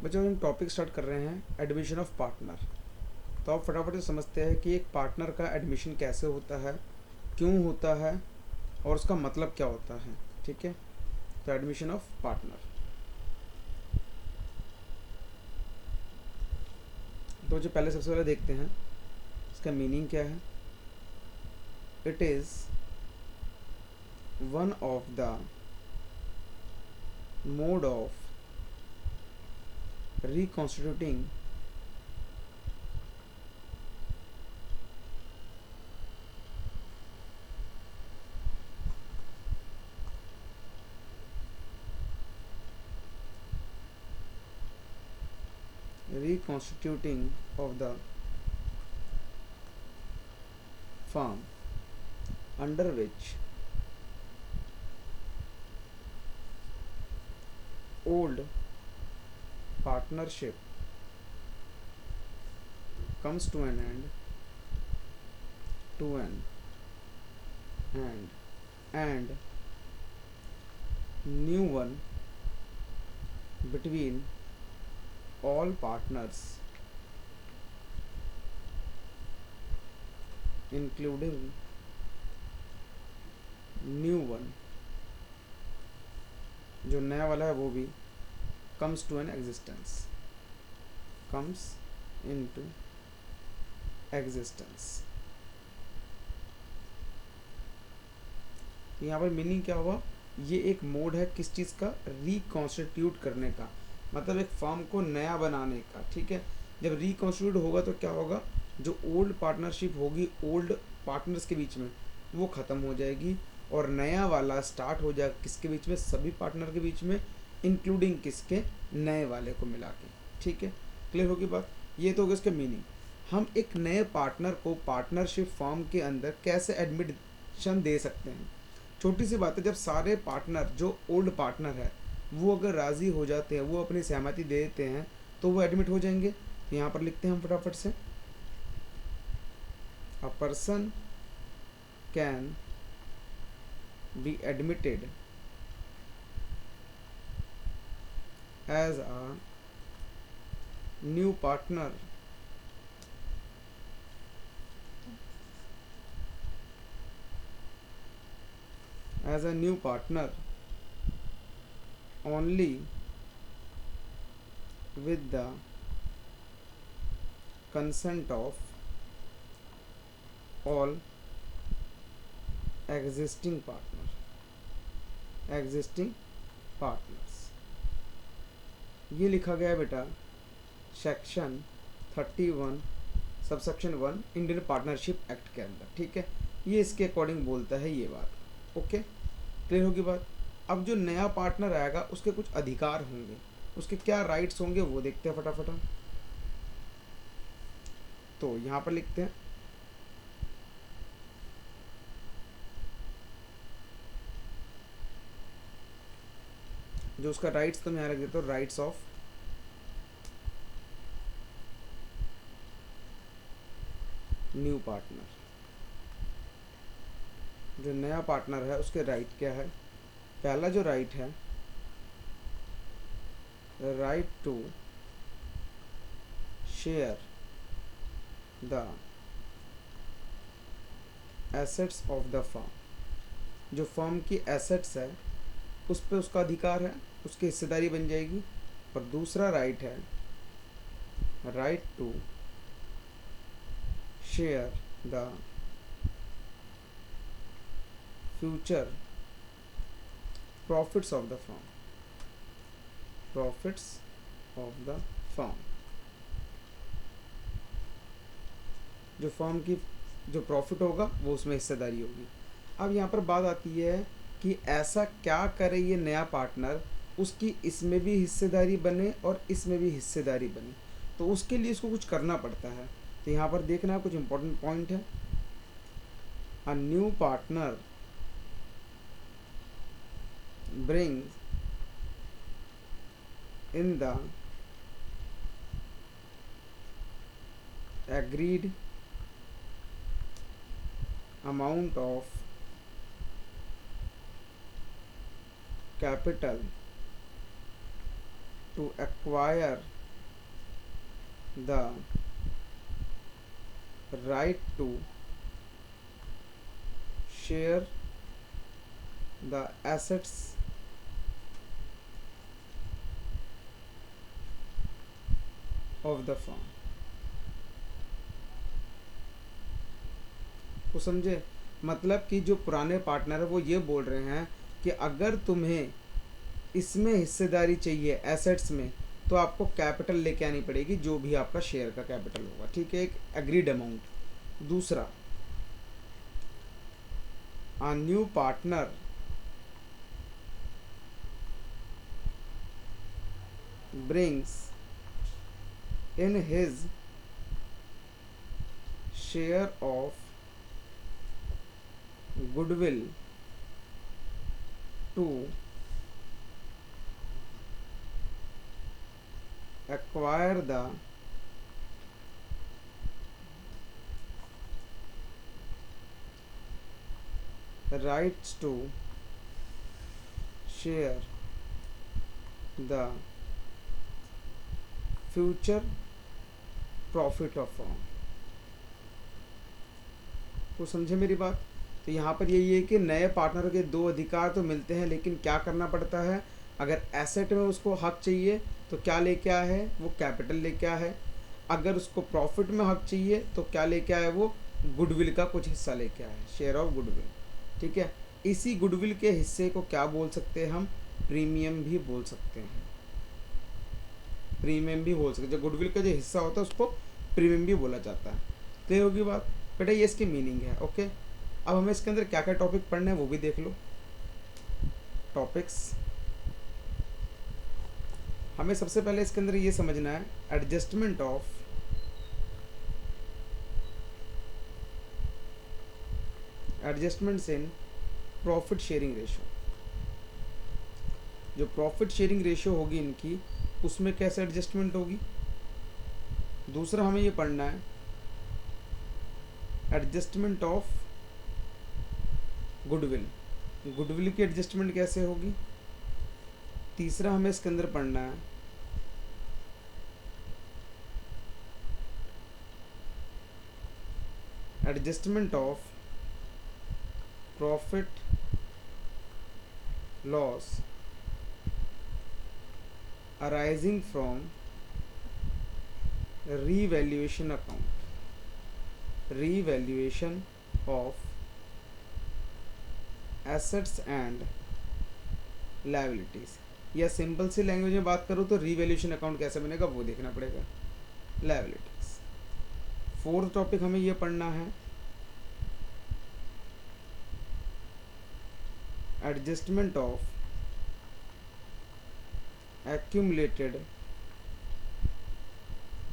बच्चों हम topic start कर रहे हैं एडमिशन ऑफ पार्टनर। तो आप फटाफट से समझते हैं कि एक पार्टनर का एडमिशन कैसे होता है, क्यों होता है और उसका मतलब क्या होता है। ठीक है, तो एडमिशन ऑफ पार्टनर, तो जो पहले सबसे पहले देखते हैं इसका मीनिंग क्या है। It is one of the mode of reconstituting reconstituting of the firm under which old partnership comes to an end to an end and new one between all partners including new one, जो नया वाला है वो भी comes to an existence, comes into existence। यहाँ पर meaning क्या हुआ, ये एक मोड है किस चीज़ का, रिकॉन्स्टिट्यूट करने का, मतलब एक फर्म को नया बनाने का। ठीक है, जब रिकॉन्स्टिट्यूट होगा तो क्या होगा, जो ओल्ड पार्टनरशिप होगी ओल्ड पार्टनर्स के बीच में वो ख़त्म हो जाएगी और नया वाला स्टार्ट हो जाएगा किसके बीच में, सभी पार्टनर के बीच में, इंक्लूडिंग किसके, नए वाले को मिला के। ठीक है, क्लियर होगी बात। ये तो होगा इसका मीनिंग। हम एक नए पार्टनर को पार्टनरशिप फर्म के अंदर कैसे एडमिशन दे सकते हैं। छोटी सी बात है, जब सारे पार्टनर जो ओल्ड पार्टनर है वो अगर राज़ी हो जाते हैं, वो अपनी सहमति दे देते हैं तो वो एडमिट हो जाएंगे। तो यहाँ पर लिखते हैं हम फटाफट से, a person can be admitted as a new partner only with the consent of all existing partners। ये लिखा गया है बेटा section 31 subsection 1 Indian partnership act के अंदर। ठीक है, ये इसके अकॉर्डिंग बोलता है ये बात। ओके, क्लियर होगी बात। अब जो नया पार्टनर आएगा उसके कुछ अधिकार होंगे, उसके क्या राइट्स होंगे वो देखते हैं फटाफट हम। तो यहाँ पर लिखते हैं, जो उसका राइट्स तो मैं यहाँ रख देता हूँ, राइट्स ऑफ न्यू पार्टनर। जो नया पार्टनर है उसके राइट क्या है। पहला जो राइट है, right to share the assets of the firm. जो फर्म की एसेट्स है उस पर उसका अधिकार है, उसकी हिस्सेदारी बन जाएगी। और दूसरा राइट है right to share the future profits of the firm, profits of the firm. जो फर्म की जो प्रॉफिट होगा वो उसमें हिस्सेदारी होगी। अब यहाँ पर बात आती है कि ऐसा क्या करे ये नया पार्टनर, उसकी इसमें भी हिस्सेदारी बने और इसमें भी हिस्सेदारी बने। तो उसके लिए इसको कुछ करना पड़ता है। तो यहाँ पर देखना कुछ इंपॉर्टेंट पॉइंट है। अ new partner brings in the agreed amount of capital to acquire the right to share the assets of the firm। तो समझे, मतलब कि जो पुराने पार्टनर है वो ये बोल रहे हैं कि अगर तुम्हें इसमें हिस्सेदारी चाहिए एसेट्स में, तो आपको कैपिटल लेके आनी पड़ेगी, जो भी आपका शेयर का कैपिटल होगा, ठीक है, एक एग्रीड अमाउंट। दूसरा, a new partner brings in his share of goodwill to acquire the rights to share the future profit of firm. तो समझे मेरी बात। तो यहाँ पर यही है कि नए पार्टनर के दो अधिकार तो मिलते हैं, लेकिन क्या करना पड़ता है, अगर एसेट में उसको हक चाहिए तो क्या लेके आया है, वो कैपिटल लेके आया है। अगर उसको प्रॉफिट में हक चाहिए तो क्या लेके आया है, वो गुडविल का कुछ हिस्सा लेके आया है, शेयर ऑफ गुडविल, ठीक है। इसी गुडविल के हिस्से को क्या बोल सकते हैं हम, प्रीमियम भी बोल सकते हैं। प्रीमियम भी बोल सकते हैं, जो गुडविल का जो हिस्सा होता है उसको प्रीमियम भी बोला जाता है। क्लियर होगी बात बेटा, ये इसकी मीनिंग है। ओके, अब हमें इसके अंदर क्या क्या टॉपिक पढ़ने हैं वो भी देख लो। टॉपिक्स, हमें सबसे पहले इसके अंदर ये समझना है adjustment of adjustments in profit sharing ratio. जो प्रॉफिट शेयरिंग रेशियो होगी इनकी, उसमें कैसे एडजस्टमेंट होगी। दूसरा हमें ये पढ़ना है एडजस्टमेंट ऑफ गुडविल, गुडविल की एडजस्टमेंट कैसे होगी। तीसरा हमें इसके अंदर पढ़ना है adjustment of profit loss arising from revaluation account, revaluation of assets and liabilities. या सिंपल सी लैंग्वेज में बात करूँ तो रीवैल्यूएशन अकाउंट कैसे बनेगा वो देखना पड़ेगा, लायबिलिटीज। फोर्थ टॉपिक हमें ये पढ़ना है adjustment of accumulated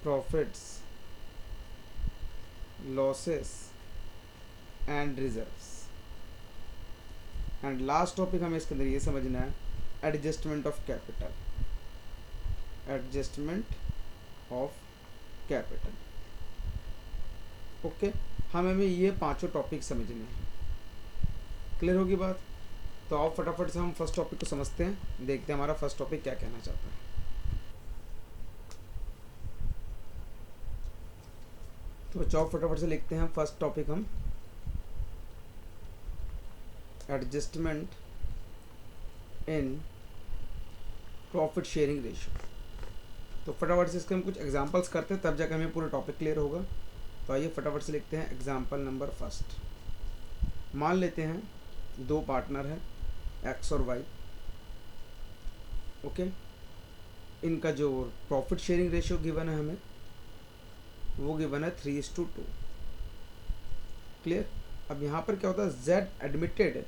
profits, losses and reserves। And last topic हमें इसके अंदर ये समझना है adjustment of capital, adjustment of capital. Okay, हमें ये पांचों टॉपिक समझने हैं। क्लियर होगी बात। तो आओ फटाफट से हम फर्स्ट टॉपिक को समझते हैं, देखते हैं हमारा फर्स्ट टॉपिक क्या कहना चाहता है। तो बच्चों फटाफट से लिखते हैं फर्स्ट टॉपिक हम adjustment in profit sharing ratio. तो फटाफट से इसके हम कुछ एग्जांपल्स करते हैं, तब जाकर हमें पूरा टॉपिक क्लियर होगा। तो आइए फटाफट से लिखते हैं एग्जांपल नंबर फर्स्ट। मान लेते हैं दो पार्टनर है एक्स और वाई। ओके, इनका जो प्रॉफिट शेयरिंग रेशियो गिवन है हमें, वो गिवन है 3:2। क्लियर। अब यहाँ पर क्या होता है, जेड एडमिटेड,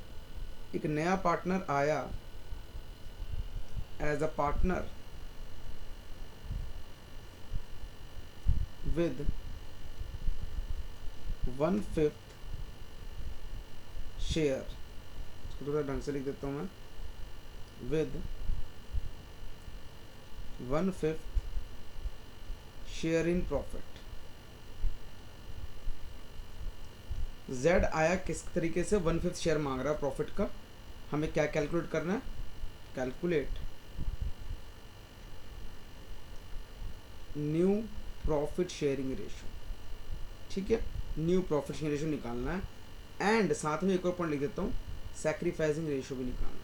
एक नया पार्टनर आया as a partner with 1/5 share. इसको थोड़ा ढंग से लिख देता हूँ मैं, with 1/5 share in profit. Z आया किस तरीके से, 1/5 शेयर मांग रहा है प्रॉफिट का। हमें क्या कैलकुलेट करना है, calculate new profit sharing ratio, ठीक है, न्यू प्रॉफिट शेयरिंग रेशो निकालना है। एंड साथ में एक और पॉइंट लिख देता हूँ, सैक्रिफाइसिंग रेशो भी निकालना है।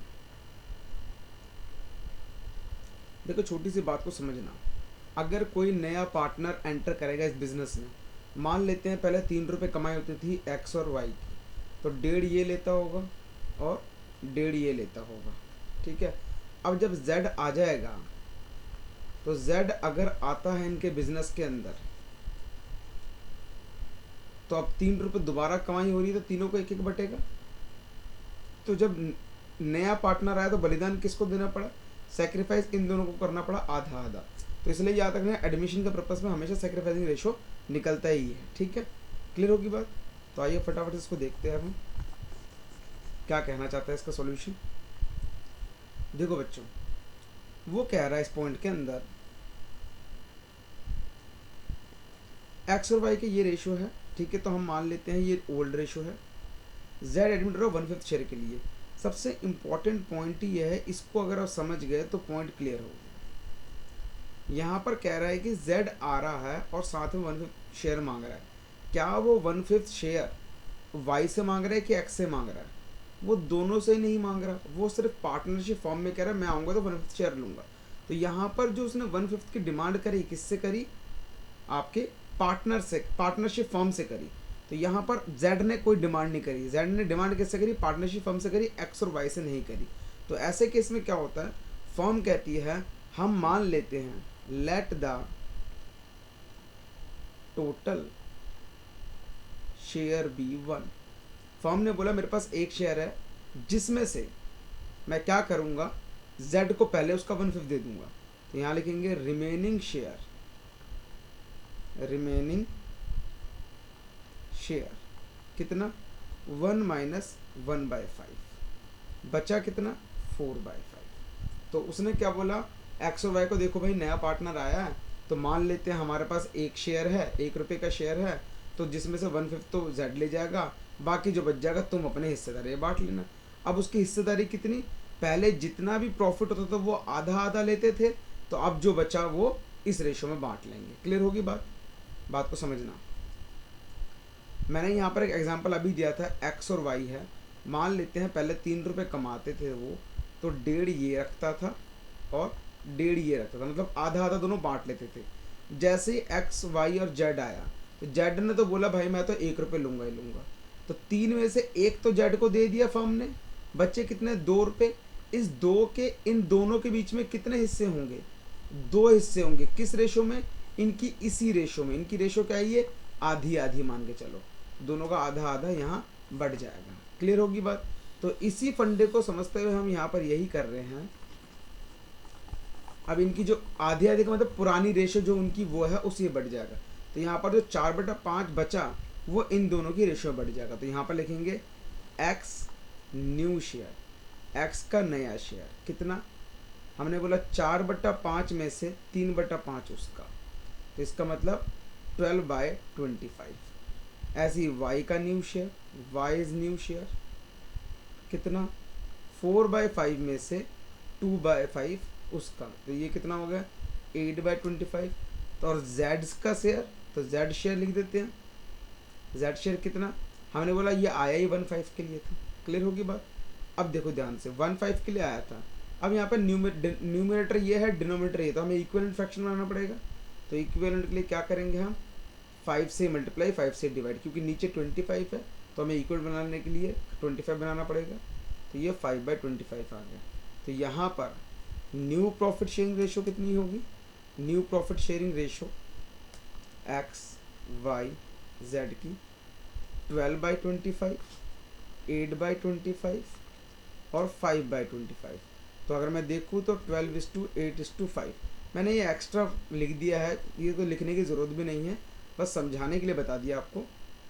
देखो छोटी सी बात को समझना, अगर कोई नया पार्टनर एंटर करेगा इस बिजनेस में, मान लेते हैं पहले 3 रुपये कमाई होती थी एक्स और वाई की, तो 1.5 ये लेता होगा और 1.5 ये लेता होगा, ठीक है। अब जब जेड आ जाएगा, तो जेड अगर आता है इनके बिजनेस के अंदर, तो अब 3 रुपये दोबारा कमाई हो रही है, तो तीनों को एक एक बटेगा। तो जब नया पार्टनर आया तो बलिदान किसको देना पड़ा, सेक्रीफाइस इन दोनों को करना पड़ा आधा आधा। तो इसलिए याद रखना एडमिशन के पर्पस में हमेशा सेक्रीफाइसिंग रेशो निकलता ही है, ठीक है। क्लियर होगी बात। तो आइए फटाफट इसको देखते हैं हम क्या कहना चाहता है इसका सॉल्यूशन। देखो बच्चों, वो कह रहा है इस पॉइंट के अंदर एक्स और वाई के ये रेशो है, ठीक है। तो हम मान लेते हैं ये ओल्ड रेशो है। जेड एडमिट रहा 1/5 शेयर के लिए। सबसे इम्पॉर्टेंट पॉइंट ये है, इसको अगर आप समझ गए तो पॉइंट क्लियर हो गया। यहाँ पर कह रहा है कि जेड आ रहा है और साथ में 1/5 शेयर मांग रहा है। क्या वो 1/5 शेयर वाई से मांग रहा है कि एक्स से मांग रहा है? वो दोनों से ही नहीं मांग रहा, वो सिर्फ पार्टनरशिप फॉर्म में कह रहा है मैं आऊँगा तो 1/5 शेयर लूँगा। तो यहाँ पर जो उसने 1/5 की डिमांड करी, किससे करी? आपके पार्टनर से, पार्टनरशिप फॉर्म से करी। तो यहाँ पर जेड ने कोई डिमांड नहीं करी। जेड ने डिमांड किससे करी? पार्टनरशिप फर्म से करी, एक्स और वाई से नहीं करी। तो ऐसे केस में क्या होता है, फर्म कहती है हम मान लेते हैं let the total share be 1। Firm ने बोला मेरे पास एक शेयर है, जिसमें से मैं क्या करूंगा, जेड को पहले उसका 1/5 दे दूंगा। तो यहाँ लिखेंगे रिमेनिंग शेयर, रिमेनिंग शेयर कितना? 1 माइनस 1/5, बचा कितना? 4/5। तो उसने क्या बोला, एक्स और वाई को देखो भाई नया पार्टनर आया है, तो मान लेते हैं हमारे पास एक शेयर है, 1 रुपये का शेयर है, तो जिसमें से 1/5 तो जेड ले जाएगा, बाकी जो बच जाएगा तुम अपने हिस्सेदारी बांट लेना। अब उसकी हिस्सेदारी कितनी? पहले जितना भी प्रॉफिट होता था वो आधा आधा लेते थे, तो अब जो बचा वो इस रेशो में बांट लेंगे। क्लियर होगी बात? बात को समझना। मैंने यहाँ पर एक एग्जांपल अभी दिया था, एक्स और वाई है। मान लेते हैं पहले 3 रुपये कमाते थे वो, तो 1.5 ये रखता था और 1.5 ये रखता था, मतलब आधा आधा दोनों बांट लेते थे। जैसे ही एक्स वाई और जेड आया, तो जेड ने तो बोला भाई मैं तो 1 रुपये लूँगा ही लूँगा। तो 3 में से 1 तो जेड को दे दिया फर्म ने, बच्चे कितने? 2 रुपये। इस 2 के इन दोनों के बीच में कितने हिस्से होंगे? 2 हिस्से होंगे। किस रेशो में? इनकी इसी रेशो में। इनकी रेशो क्या है? ये आधी आधी मान के चलो, दोनों का आधा आधा यहाँ बढ़ जाएगा। क्लियर होगी बात? तो इसी फंडे को समझते हुए हम यहाँ पर यही कर रहे हैं। अब इनकी जो आधे आधे का मतलब पुरानी रेशो जो उनकी वो है उसी बढ़ जाएगा। तो यहाँ पर जो 4/5 बचा वो इन दोनों की रेशो बढ़ जाएगा। तो यहाँ पर लिखेंगे एक्स न्यू शेयर, एक्स का नया शेयर कितना? हमने बोला 4/5 में से 3/5 उसका, तो इसका मतलब 12/25। ऐसे ही वाई का new share, Y is new share कितना? 4/5 में से 2/5 उसका, तो ये कितना हो गया? 8/25। तो और जेड का शेयर, तो जेड शेयर लिख देते हैं। जेड शेयर कितना? हमने बोला ये आया ही 1/5 के लिए था। क्लियर होगी बात? अब देखो ध्यान से, 1/5 के लिए आया था। अब यहाँ पर न्यूमरेटर ये है, डिनोमिनेटर ये, तो हमें इक्विवेलेंट फ्रैक्शन बनाना पड़ेगा। तो इक्विवेलेंट के लिए क्या करेंगे हम? 5 से मल्टीप्लाई, 5 से डिवाइड, क्योंकि नीचे 25 है तो हमें इक्वल बनाने के लिए 25 बनाना पड़ेगा। तो ये 5/25 आ गया। तो यहाँ पर न्यू प्रॉफिट शेयरिंग रेशो कितनी होगी? New profit sharing ratio X Y Z की 12/25, 8/25 और 5/25। तो अगर मैं देखूँ तो 12:8:5। मैंने ये एक्स्ट्रा लिख दिया है, ये तो लिखने की ज़रूरत भी नहीं है, बस समझाने के लिए बता दिया आपको।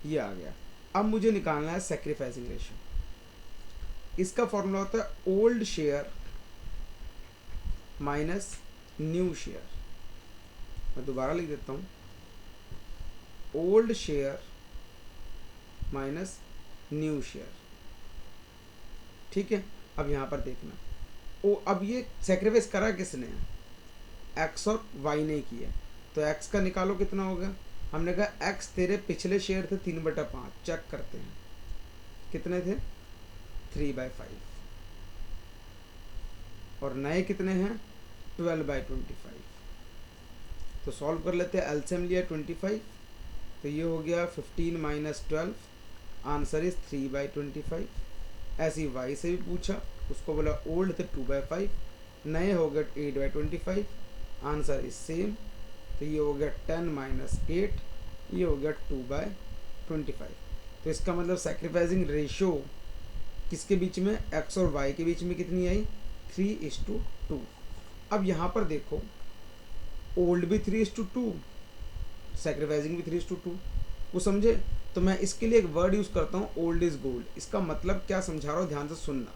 ये आ गया। अब मुझे निकालना है सैक्रिफाइसिंग रेशो। इसका फॉर्मूला होता है old share minus new share. मैं दोबारा लिख देता हूँ, old share minus new share, ठीक है। अब यहाँ पर देखना, अब ये सैक्रिफाइस करा किसने? एक्स और वाई ने किया। तो x का निकालो कितना हो गया। हमने कहा x तेरे पिछले शेयर थे 3/5, चेक करते हैं कितने थे 3/5, और नए कितने हैं 12/25। तो सॉल्व कर लेते हैं। एलसीएम लिया 25, तो ये हो गया 15 माइनस 12, आंसर इज 3/25। ऐसी वाई से भी पूछा, उसको बोला ओल्ड थे 2/5, नए हो गए 8/25, आंसर इज सेम। तो ये हो गया 10 माइनस 8, ये हो गया 2/25। तो इसका मतलब सेक्रीफाइसिंग रेशो किसके बीच में, एक्स और वाई के बीच में कितनी आई 3:2। अब यहाँ पर देखो ओल्ड भी 3:2, सेक्रीफाइसिंग भी 3:2, वो समझे। तो मैं इसके लिए एक वर्ड यूज़ करता हूँ ओल्ड इज गोल्ड। इसका मतलब क्या समझा रहा हूँ, ध्यान से सुनना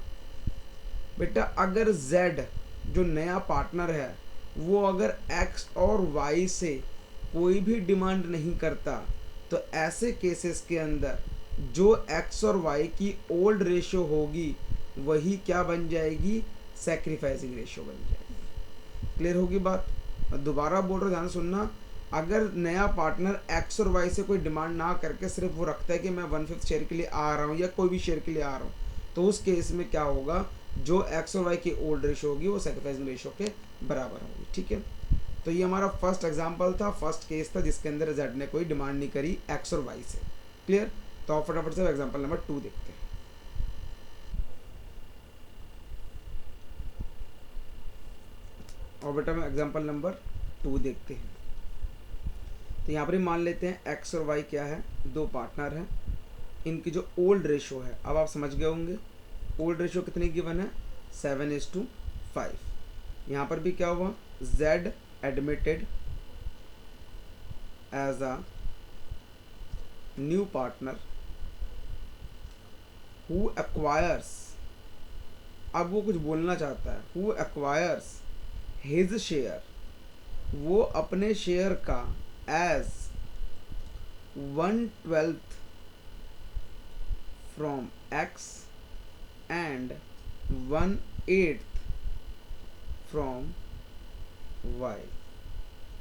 बेटा। अगर Z जो नया पार्टनर है वो अगर X और Y से कोई भी डिमांड नहीं करता, तो ऐसे केसेस के अंदर जो X और Y की ओल्ड रेशो होगी वही क्या बन जाएगी, सेक्रीफाइसिंग रेशो बन जाएगी। क्लियर होगी बात। दोबारा बोल रहा हूँ, ध्यान सुनना। अगर नया पार्टनर X और Y से कोई डिमांड ना करके सिर्फ वो रखता है कि मैं 1/5 शेयर के लिए आ रहा हूँ या कोई भी शेयर के लिए आ रहा हूँ, तो उस केस में क्या होगा, जो X और Y की ओल्ड रेशो होगी वो सेक्रीफाइसिंग रेशो के बराबर होगी। ठीक है, तो ये हमारा फर्स्ट एग्जाम्पल था, फर्स्ट केस था जिसके अंदर Z ने कोई डिमांड नहीं करी X और Y से। क्लियर। तो आप फटाफट से एग्जाम्पल नंबर 2 देखते हैं। और बेटा हम एग्जाम्पल नंबर 2 देखते हैं। तो यहाँ पर ही मान लेते हैं X और Y क्या है, दो पार्टनर हैं, इनकी जो ओल्ड रेशो है, अब आप समझ गए होंगे ओल्ड रेशो कितनी गिवन है 7:5। यहाँ पर भी क्या हुआ, Z admitted as a new partner who acquires, अब वो कुछ बोलना चाहता है, हु एक्वायर्स हिज शेयर, वो अपने शेयर का as 1/12 from X and 1/8 from Y.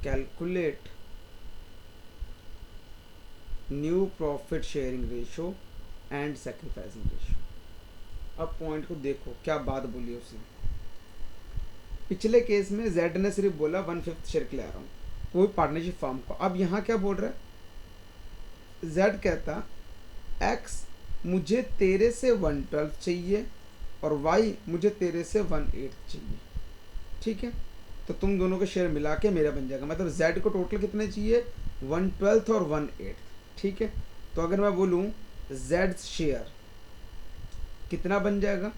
Calculate new profit sharing ratio and sacrificing ratio. अब पॉइंट को देखो क्या बात बोली उसने। पिछले केस में Z ने सिर्फ बोला 1/5 शेयर के लिए आ रहा हूँ, वो पार्टनरशिप फॉर्म को। अब यहाँ क्या बोल रहा है, Z कहता X मुझे तेरे से 1/12 चाहिए और Y मुझे तेरे से 1/8 चाहिए। ठीक है, तो तुम दोनों के शेयर मिला के मेरा बन जाएगा। मतलब Z को टोटल कितने चाहिए 1/12 और 1/8। ठीक है, तो अगर मैं बोलूँ Z शेयर कितना बन जाएगा,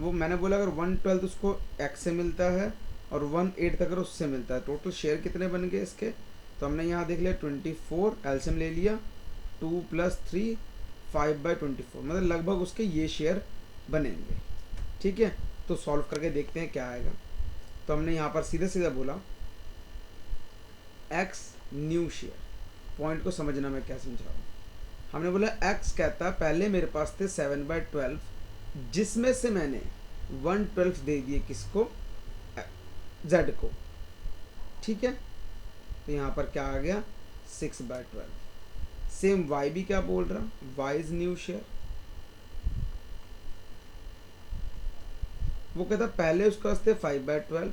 वो मैंने बोला अगर 1/12 उसको X से मिलता है और 1/8 अगर उससे मिलता है, टोटल शेयर कितने बन गए इसके। तो हमने यहाँ देख लिया 24, एलसीएम ले लिया 2 + 3 5/24, मतलब लगभग उसके ये शेयर बनेंगे। ठीक है, तो सॉल्व करके देखते हैं क्या आएगा। तो हमने यहाँ पर सीधे सीधा बोला X न्यू शेयर, पॉइंट को समझना मैं क्या समझा रहा हूँ। हमने बोला X कहता है पहले मेरे पास थे 7/12, जिसमें से मैंने 1/12 दे दिए किसको, Z को। ठीक है, तो यहाँ पर क्या आ गया 6/12। सेम Y भी क्या बोल रहा, Y इज न्यू शेयर, वो कहता पहले उसके पास थे 5/12,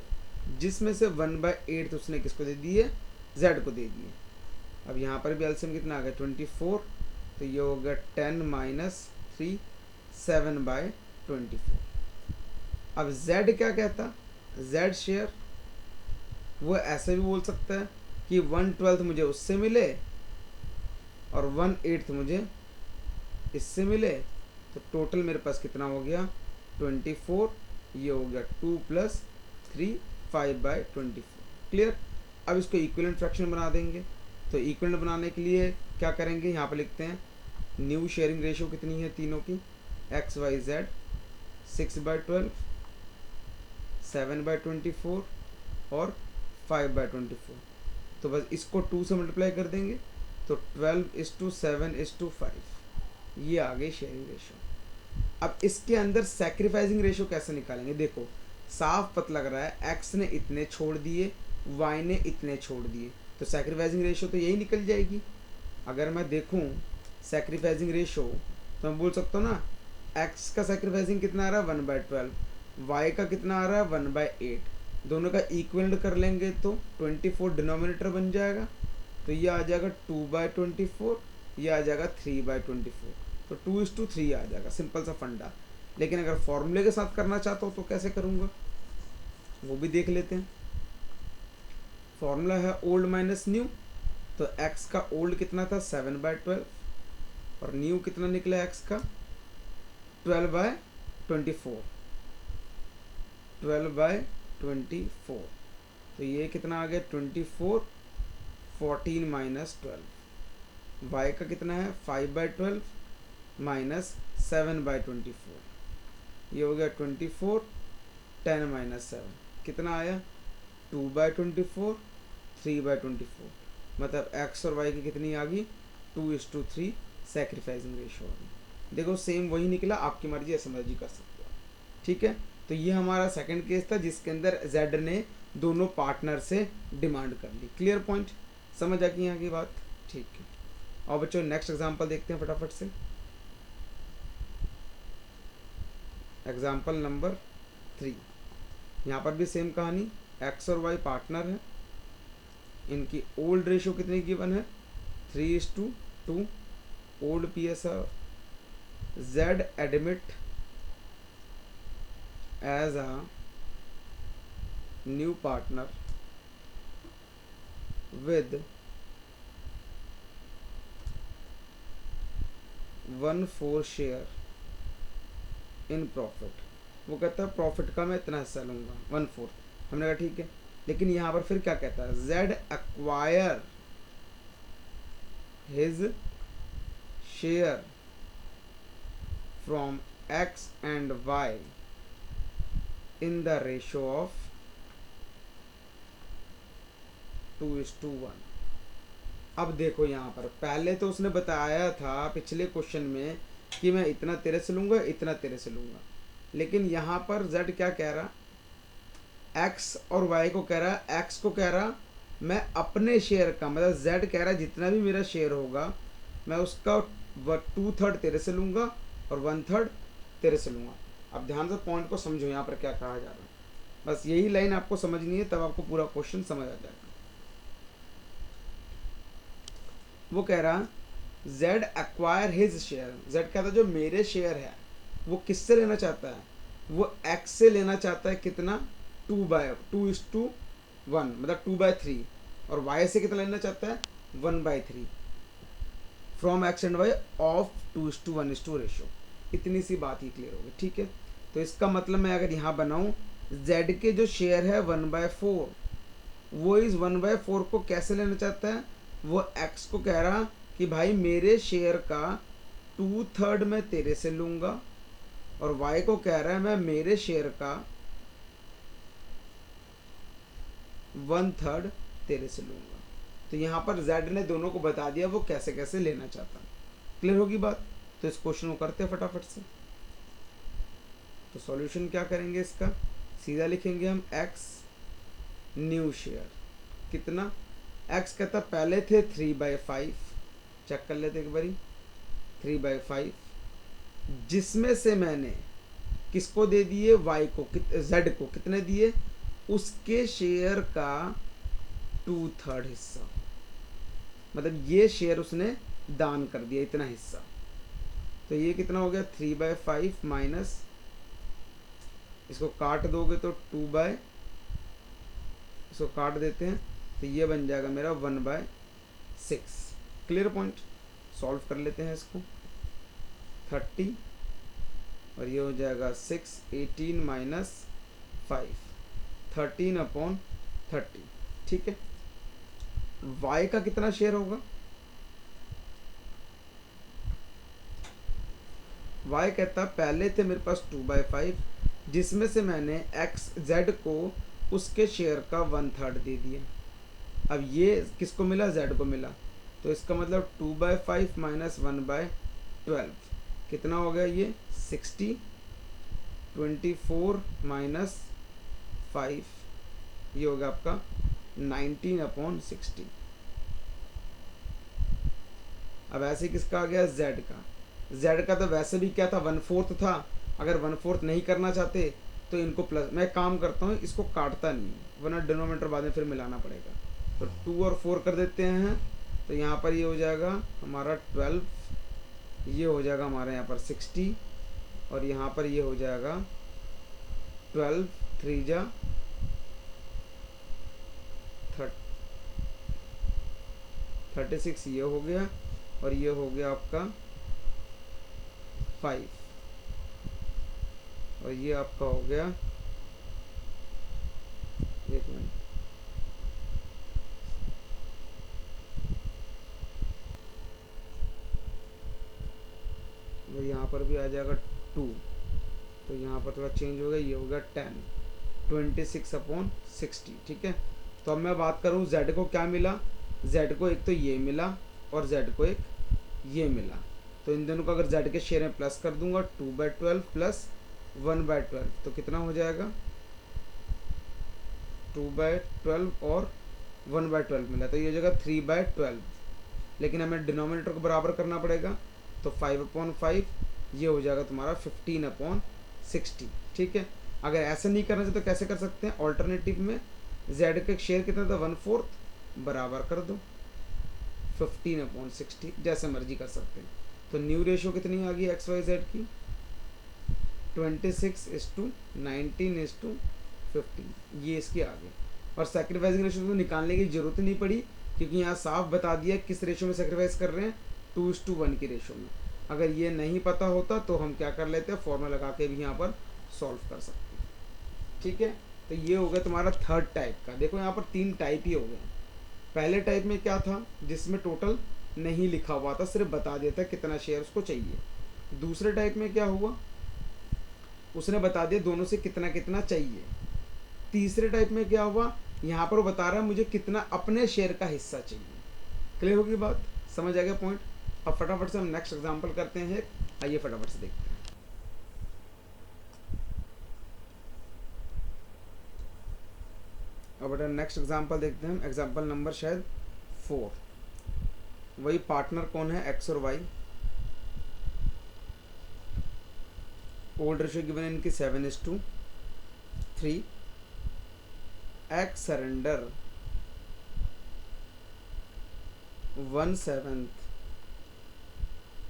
जिसमें से 1/8 उसने किसको दे दिए, Z को दे दिए। अब यहाँ पर भी एलसीएम कितना आ गया 24, तो ये हो गया 10 - 3 7/24। अब Z क्या कहता, Z शेयर वो ऐसे भी बोल सकता है कि 1/12 मुझे उससे मिले और 1/8 मुझे इससे मिले, तो टोटल मेरे पास कितना हो गया 24, ये हो गया 2 + 3 5/24। क्लियर। अब इसको इक्विवेलेंट फ्रैक्शन बना देंगे। तो इक्विवेलेंट बनाने के लिए क्या करेंगे, यहाँ पर लिखते हैं न्यू शेयरिंग रेशो कितनी है तीनों की, X Y Z 6/12 7/24 और 5/24। तो बस इसको 2 से मल्टीप्लाई कर देंगे, तो 12:7:5, ये आ गई शेयरिंग रेशो। अब इसके अंदर सैक्रिफाइसिंग रेशो कैसे निकालेंगे, देखो साफ पता लग रहा है X ने इतने छोड़ दिए, वाई ने इतने छोड़ दिए, तो सैक्रिफाइसिंग रेशो तो यही निकल जाएगी। अगर मैं देखूं सैक्रिफाइसिंग रेशो तो मैं बोल सकता हूँ ना एक्स का सैक्रिफाइसिंग कितना आ रहा है 1/12, वाई का कितना आ रहा है 1/8, दोनों का इक्वलेंट कर लेंगे तो 24 डिनोमिनेटर बन जाएगा, तो ये आ जाएगा 2/24, ये आ जाएगा 3/24, तो 2:3 आ जाएगा, सिंपल सा फंडा। लेकिन अगर फॉर्मूले के साथ करना चाहता हूँ तो कैसे करूँगा वो भी देख लेते हैं। फॉर्मूला है ओल्ड माइनस न्यू, तो x का ओल्ड कितना था 7/12 और न्यू कितना निकला x का 12/24, 12/24, तो ये कितना आ गया 24, 14 माइनस 12, y का कितना है 5/12 माइनस 7/24, ये हो गया 24, 10 माइनस 7 कितना आया 2/24, 3/24, मतलब x और y की कितनी आ गई 2:3 सैक्रिफाइसिंग रेशो आ गई। देखो सेम वही निकला, आपकी मर्जी ऐसे मर्जी कर सकते हो, ठीक है। तो ये हमारा सेकंड केस था जिसके अंदर z ने दोनों पार्टनर से डिमांड कर ली। क्लियर पॉइंट, समझ आ गई यहाँ की बात, ठीक है। और बच्चों नेक्स्ट एग्जांपल देखते हैं फटाफट से। एग्जांपल नंबर 3, यहाँ पर भी सेम कहानी, x और y पार्टनर है, इनकी ओल्ड रेशो कितनी गिवन है 3:2, old PSR, Z admit as a new partner with 1/4 share in profit. वो कहता है प्रॉफिट का मैं इतना हिस्सा लूँगा 1/4, हमने कहा ठीक है। लेकिन यहाँ पर फिर क्या कहता है Z acquire his share from X and Y in the ratio of 2:1। अब देखो यहाँ पर पहले तो उसने बताया था पिछले क्वेश्चन में कि मैं इतना तेरे से लूँगा, इतना तेरे से लूँगा, लेकिन यहाँ पर Z क्या कह रहा, X और Y को कह रहा, X को कह रहा मैं अपने शेयर का, मतलब Z कह रहा जितना भी मेरा शेयर होगा मैं उसका 2/3 तेरे से लूँगा और 1/3 तेरे से लूँगा। अब ध्यान से पॉइंट को समझो यहाँ पर क्या कहा जा रहा है, बस यही लाइन आपको समझनी है तब आपको पूरा क्वेश्चन समझ आ जाएगा। वो कह रहा Z acquire his share, Z कहता है जो मेरे शेयर है वो किससे लेना चाहता है, वो X से लेना चाहता है कितना 2:1, मतलब 2/3, और Y से कितना लेना चाहता है 1/3 from X and Y of 2:1 ratio. इतनी सी बात ही क्लियर होगी, ठीक है। तो इसका मतलब मैं अगर यहाँ बनाऊँ Z के जो शेयर है 1/4, वो इस 1/4 को कैसे लेना चाहता है, वो X को कह रहा कि भाई मेरे शेयर का 2/3 मैं तेरे से लूँगा, और Y को कह रहा है मैं मेरे शेयर का 1/3 तेरे से लूँगा। तो यहाँ पर Z ने दोनों को बता दिया वो कैसे कैसे लेना चाहता है। क्लियर होगी बात, तो इस क्वेश्चन को करते हैं फटाफट से। तो सॉल्यूशन क्या करेंगे इसका, सीधा लिखेंगे हम X न्यू शेयर कितना, X कहता पहले थे 3/5, चेक कर लेते एक बारी 3/5, जिसमें से मैंने किसको दे दिए Y को, Z को कितने दिए, उसके शेयर का 2/3 हिस्सा, मतलब ये शेयर उसने दान कर दिया इतना हिस्सा। तो ये कितना हो गया 3/5 माइनस, इसको काट दोगे तो इसको काट देते हैं तो ये बन जाएगा मेरा 1/6। क्लियर पॉइंट, सॉल्व कर लेते हैं इसको 30, और ये हो जाएगा 6, 18 माइनस 5, 13/30, ठीक है। Y का कितना शेयर होगा, Y कहता पहले थे मेरे पास 2/5, जिसमें से मैंने Z को उसके शेयर का 1/3 दे दिया। अब ये किसको मिला, Z को मिला, तो इसका मतलब 2/5 माइनस 1/12 कितना हो गया, ये 60, 24 माइनस 5, ये हो गया आपका 19/60। अब ऐसे किसका आ गया, z का। z का तो वैसे भी क्या था, 1/4 था। अगर 1/4 नहीं करना चाहते तो इनको प्लस, मैं काम करता हूँ इसको काटता नहीं है, वरना डिनोमिनेटर बाद में फिर मिलाना पड़ेगा। तो 2 और 4 कर देते हैं, तो यहाँ पर ये हो जाएगा हमारा 12, ये हो जाएगा हमारे यहाँ पर 60, और यहाँ पर ये हो जाएगा 12 3 जा 36, ये हो गया, और ये हो गया आपका 5, और ये आपका हो गया, एक मिनट, तो यहाँ पर भी आ जाएगा 2, तो यहाँ पर थोड़ा चेंज हो गया, ये हो गया 26/60, ठीक है। तो अब मैं बात करूँ z को क्या मिला, z को एक तो ये मिला और z को एक ये मिला, तो इन दोनों को अगर z के शेयर में प्लस कर दूंगा 2/12 प्लस 1/12, तो कितना हो जाएगा, 2/12 और 1/12 मिला, तो ये हो जाएगा 3/12, लेकिन हमें डिनोमिनेटर को बराबर करना पड़ेगा, तो 5/5 ये हो जाएगा तुम्हारा 15/60, ठीक है। अगर ऐसा नहीं करना चाहिए तो कैसे कर सकते हैं, ऑल्टरनेटिव में z का शेयर कितना था, 1/4, बराबर कर दो 15/60, जैसे मर्जी कर सकते हैं। तो न्यू रेशियो कितनी आ गई एक्स वाई जेड की, 26:19:15, ये इसकी आ गई। और सेक्रीफाइसिंग रेशियो तो निकालने की जरूरत नहीं पड़ी, क्योंकि यहाँ साफ बता दिया किस रेशियो में सेक्रीफाइस कर रहे हैं, 2:1 की रेशियो में। अगर ये नहीं पता होता तो हम क्या कर लेते हैं, फॉर्मूला लगा के भी यहाँ पर सॉल्व कर सकते हैं, ठीक है। तो ये हो गया तुम्हारा थर्ड टाइप का। देखो यहाँ पर 3 टाइप ही हो गए। पहले टाइप में क्या था, जिसमें टोटल नहीं लिखा हुआ था, सिर्फ बता दिया था कितना शेयर उसको चाहिए। दूसरे टाइप में क्या हुआ, उसने बता दिया दोनों से कितना कितना चाहिए। तीसरे टाइप में क्या हुआ, यहाँ पर वो बता रहा है मुझे कितना अपने शेयर का हिस्सा चाहिए। क्लियर होगी बात, समझ आ गया पॉइंट। अब फटाफट से हम नेक्स्ट एग्जांपल करते हैं, आइए फटाफट से देखते हैं। अब बेटा नेक्स्ट एग्जांपल देखते हैं हम, एग्जांपल नंबर शायद 4। वही पार्टनर कौन है, एक्स और वाई। ओल्ड रेशियो गिवन है इनकी 7:3। X surrender 1/7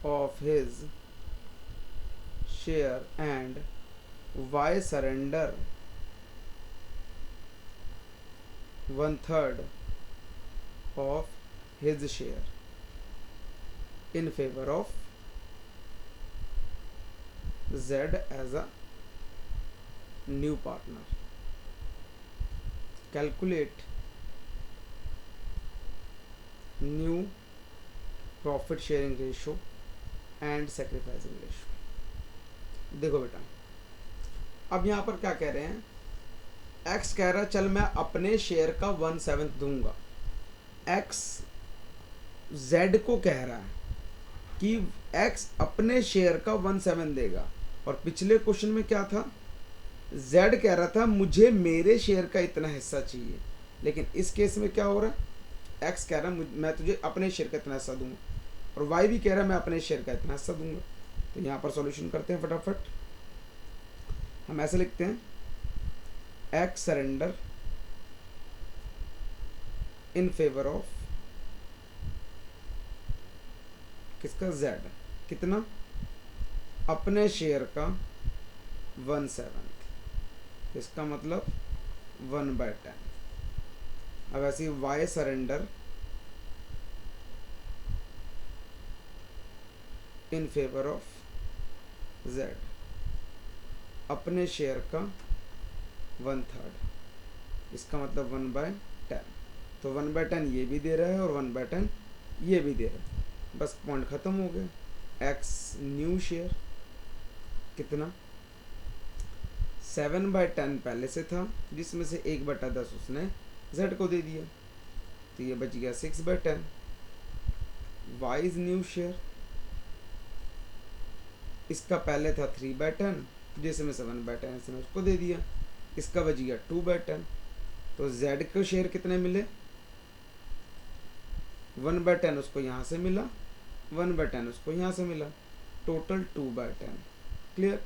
of his share and Y surrender 1/3 of his share in favor of Z as a new partner. Calculate new profit sharing ratio and sacrificing ratio. देखो बेटा, अब यहाँ पर क्या कह रहे हैं, एक्स कह रहा है चल मैं अपने शेयर का 1/7 दूंगा। एक्स जेड को कह रहा है कि एक्स अपने शेयर का 1/7 देगा, और पिछले क्वेश्चन में क्या था, जेड कह रहा था मुझे मेरे शेयर का इतना हिस्सा चाहिए। लेकिन इस केस में क्या हो रहा है, एक्स कह रहा है मैं तुझे अपने शेयर का इतना हिस्सा दूंगा, और वाई भी कह रहा है मैं अपने शेयर का इतना हिस्सा दूंगा। तो यहाँ पर सॉल्यूशन करते हैं फटाफट। हम ऐसे लिखते हैं, x surrender in favour of किसका, जेड, कितना, अपने शेयर का 1/7, इसका मतलब 1/10। अब ऐसे ही Y surrender in favour of Z, अपने शेयर का 1/3, इसका मतलब 1/10। तो 1/10 ये भी दे रहा है और 1/10 ये भी दे रहा है, बस पॉइंट खत्म हो गया। एक्स न्यू शेयर कितना, 7/10 पहले से था, जिसमें से 1/10 उसने जेड को दे दिया, तो ये बच गया 6/10। वाई इज न्यू शेयर, इसका पहले था 3/10, जिसमें से 1/10 इसने उसको दे दिया, इसका बच गया 2/10। तो z को शेयर कितने मिले, 1/10 उसको यहाँ से मिला, 1/10 उसको यहाँ से मिला, टोटल 2/10। क्लियर।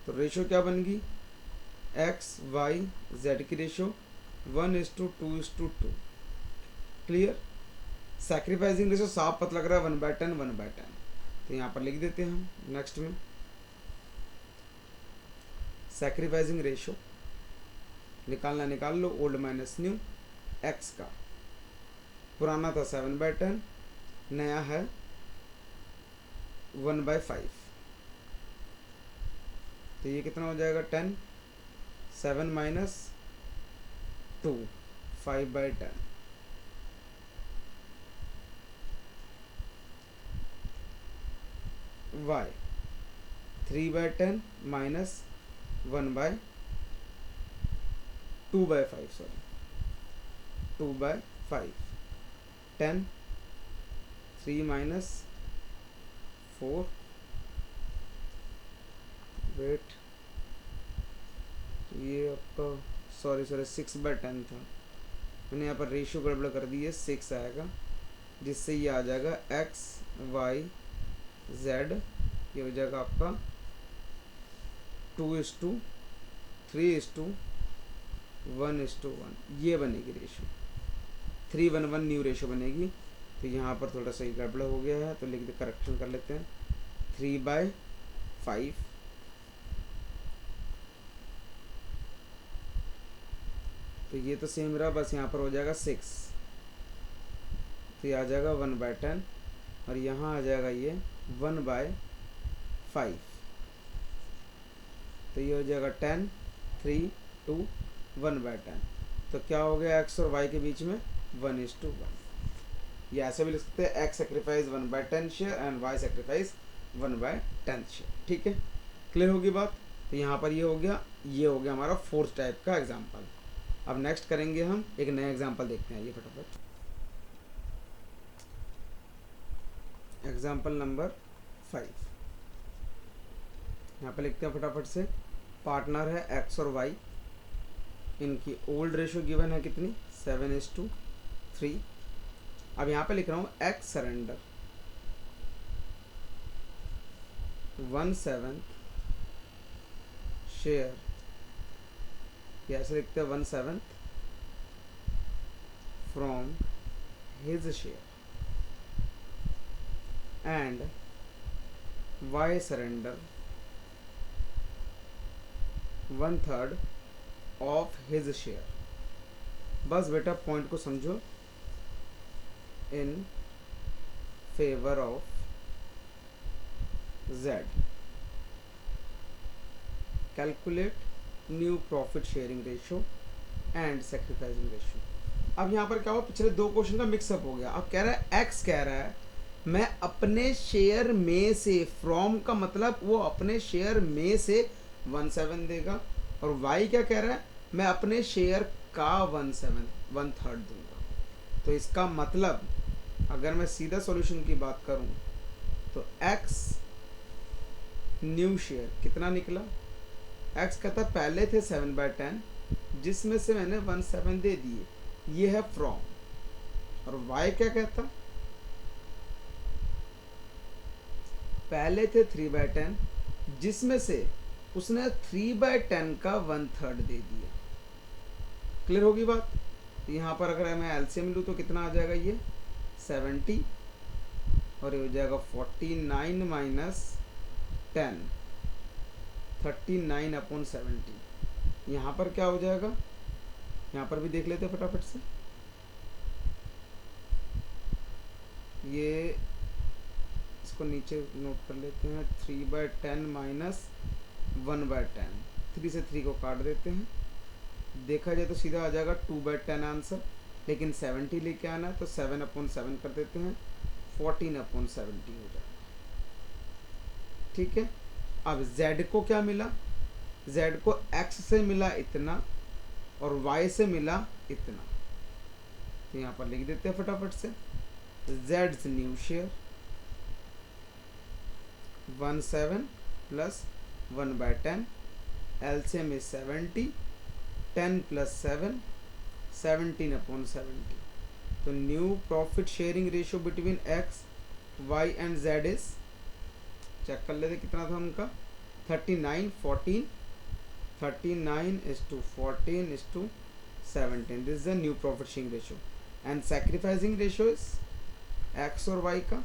तो रेशो क्या बन गई, एक्स वाई जेड की रेशो 1:2:2। क्लियर। सैक्रिफाइसिंग रेशो साफ पता लग रहा है 1/10 1/10। तो यहाँ पर लिख देते हैं हम नेक्स्ट में सैक्रिफाइसिंग रेशो निकालना निकाल लो, ओल्ड माइनस न्यू। एक्स का पुराना था 7/10, नया है 1/5। तो ये कितना हो जाएगा 10, 7 minus 2 5/10। y 3/10 minus 2/5 sorry 2/5 10 3 minus 4 wait ये आपका सॉरी 6/10 था, मैंने यहाँ पर रेशियो गड़बड़ कर दी है, 6 आएगा जिससे ये आ जाएगा एक्स वाई जेड, ये हो जाएगा आपका 2:3:1:1, ये बनेगी रेशियो 3:1:1 न्यू रेशियो बनेगी। तो यहाँ पर थोड़ा सा गड़बड़ हो गया है तो लिख दे, करेक्शन कर लेते हैं 3/5। तो ये तो सेम रहा, बस यहाँ पर हो जाएगा 6, तो ये आ जाएगा 1/10 और यहाँ आ जाएगा ये 1/5। तो ये हो जाएगा 10 3 2 1/10। तो क्या हो गया एक्स और वाई के बीच में 1:1। ये ऐसे भी लिख सकते हैं X sacrifice 1/10 share and Y sacrifice 1/10 share. ठीक है, क्लियर होगी बात। तो यहाँ पर ये हो गया हमारा फोर्थ टाइप का एग्जाम्पल। अब नेक्स्ट करेंगे हम एक नया एग्जाम्पल, देखते हैं ये फटाफट। एग्जाम्पल नंबर 5 यहाँ पे लिखते हैं फटाफट से। पार्टनर है एक्स और वाई, इनकी ओल्ड रेशियो गिवन है कितनी 7:3। अब यहाँ पे लिख रहा हूँ एक्स सरेंडर 1/7 शेयर, ऐसे लिखते हैं 1/7 from his share and Y surrender 1/3 of his share. बस बेटा पॉइंट को समझो, in favour of Z calculate new profit sharing ratio and sacrificing ratio. अब यहाँ पर क्या हुआ, पिछले दो क्वेश्चन का मिक्सअप हो गया। अब कह रहा है एक्स कह रहा है मैं अपने शेयर में से, फ्रॉम का मतलब वो अपने शेयर में से 1/7 देगा, और वाई क्या कह रहा है मैं अपने शेयर का 1/3 दूंगा। तो इसका मतलब अगर मैं सीधा सॉल्यूशन की बात करूं तो x न्यू शेयर कितना निकला, x कहता पहले थे 7/10 जिसमें से मैंने 1/7 दे दिए, ये है फ्रॉम। और y क्या कहता पहले थे 3/10 जिसमें से उसने 3/10 का 1/3 दे दिया। क्लियर होगी बात। यहाँ पर अगर मैं एलसीएम लूँ तो कितना आ जाएगा, ये 70 और ये हो जाएगा 49 माइनस 10 39/70। यहाँ पर क्या हो जाएगा, यहाँ पर भी देख लेते हैं फटाफट से। ये इसको नीचे नोट कर लेते हैं, 3/10 माइनस 1/10, 3 से 3 को काट देते हैं। देखा जाए तो सीधा आ जाएगा 2/10 आंसर, लेकिन 70 लेके आना है तो 7/7 कर देते हैं, 14/70 हो जाएगा। ठीक है। अब z को क्या मिला, z को x से मिला इतना और y से मिला इतना, तो यहाँ पर लिख देते हैं फटाफट से z's new share 1/7 plus 1/10, LCM is 70, 10 + 7 17/70। तो new profit sharing ratio between X Y and Z is, check कर लेते कितना था उनका, 39/14, 39:14:17। This is the new profit sharing ratio. And sacrificing ratio is X और वाई का,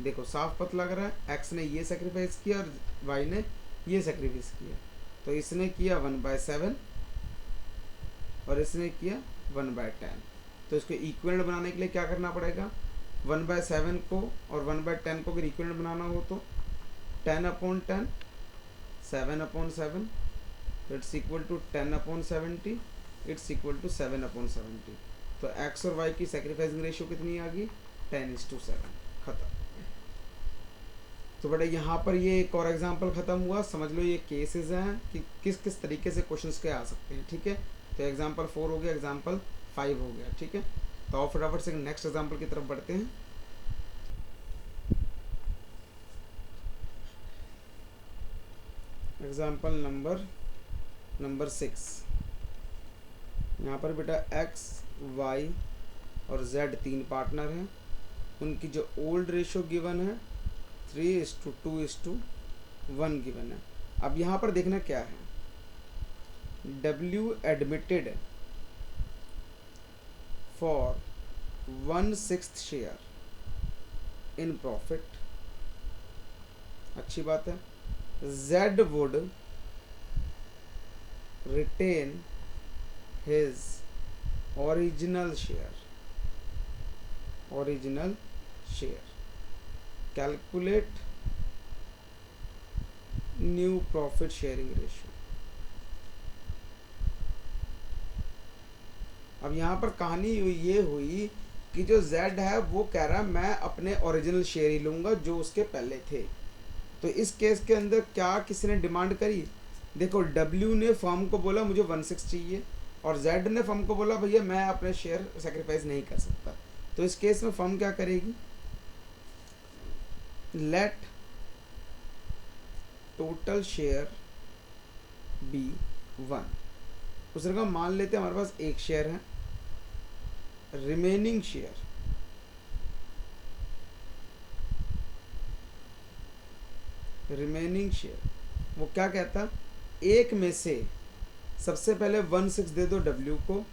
देखो साफ पता लग रहा है, एक्स ने ये सेक्रीफाइस किया और वाई ने ये सेक्रीफाइस किया। तो इसने किया 1/7 और इसने किया 1/10। तो इसको इक्विवेलेंट बनाने के लिए क्या करना पड़ेगा, 1/7 को और 1/10 को अगर इक्विवेलेंट बनाना हो तो 10/10, 7/7, तो it's equal to 10/70, it's equal to 7/70। तो एक्स और वाई की सेक्रीफाइसिंग रेशियो कितनी आ गई, 10:7। खत्म। तो बेटा यहाँ पर ये एक और एग्जांपल ख़त्म हुआ। समझ लो ये केसेस हैं कि किस किस तरीके से क्वेश्चंस के आ सकते हैं। ठीक है, तो एग्जांपल 4 हो गया, एग्जांपल 5 हो गया। ठीक है, तो आओ फटाफट से नेक्स्ट एग्जांपल की तरफ बढ़ते हैं। Example number 6। यहाँ पर बेटा एक्स वाई और जेड 3 पार्टनर हैं। उनकी जो ओल्ड रेशो गिवन है 3:2:1 गिवन है। अब यहाँ पर देखना क्या है, W admitted for 1/6 share in profit, अच्छी बात है। Z would retain his original share, calculate new profit sharing ratio. अब यहाँ पर कहानी ये हुई कि जो Z है वो कह रहा है मैं अपने ओरिजिनल शेयर ही लूँगा जो उसके पहले थे। तो इस केस के अंदर क्या किसी ने डिमांड करी, देखो W ने फर्म को बोला मुझे 1/6 चाहिए और Z ने फर्म को बोला भैया मैं अपने शेयर सेक्रीफाइस नहीं कर सकता। तो इस केस में फर्म क्या करेगी, लेट टोटल शेयर बी 1। उसने कहा मान लेते हैं हमारे पास एक शेयर है, रिमेनिंग शेयर वो क्या कहता, एक में से सबसे पहले 1/6 दे दो W को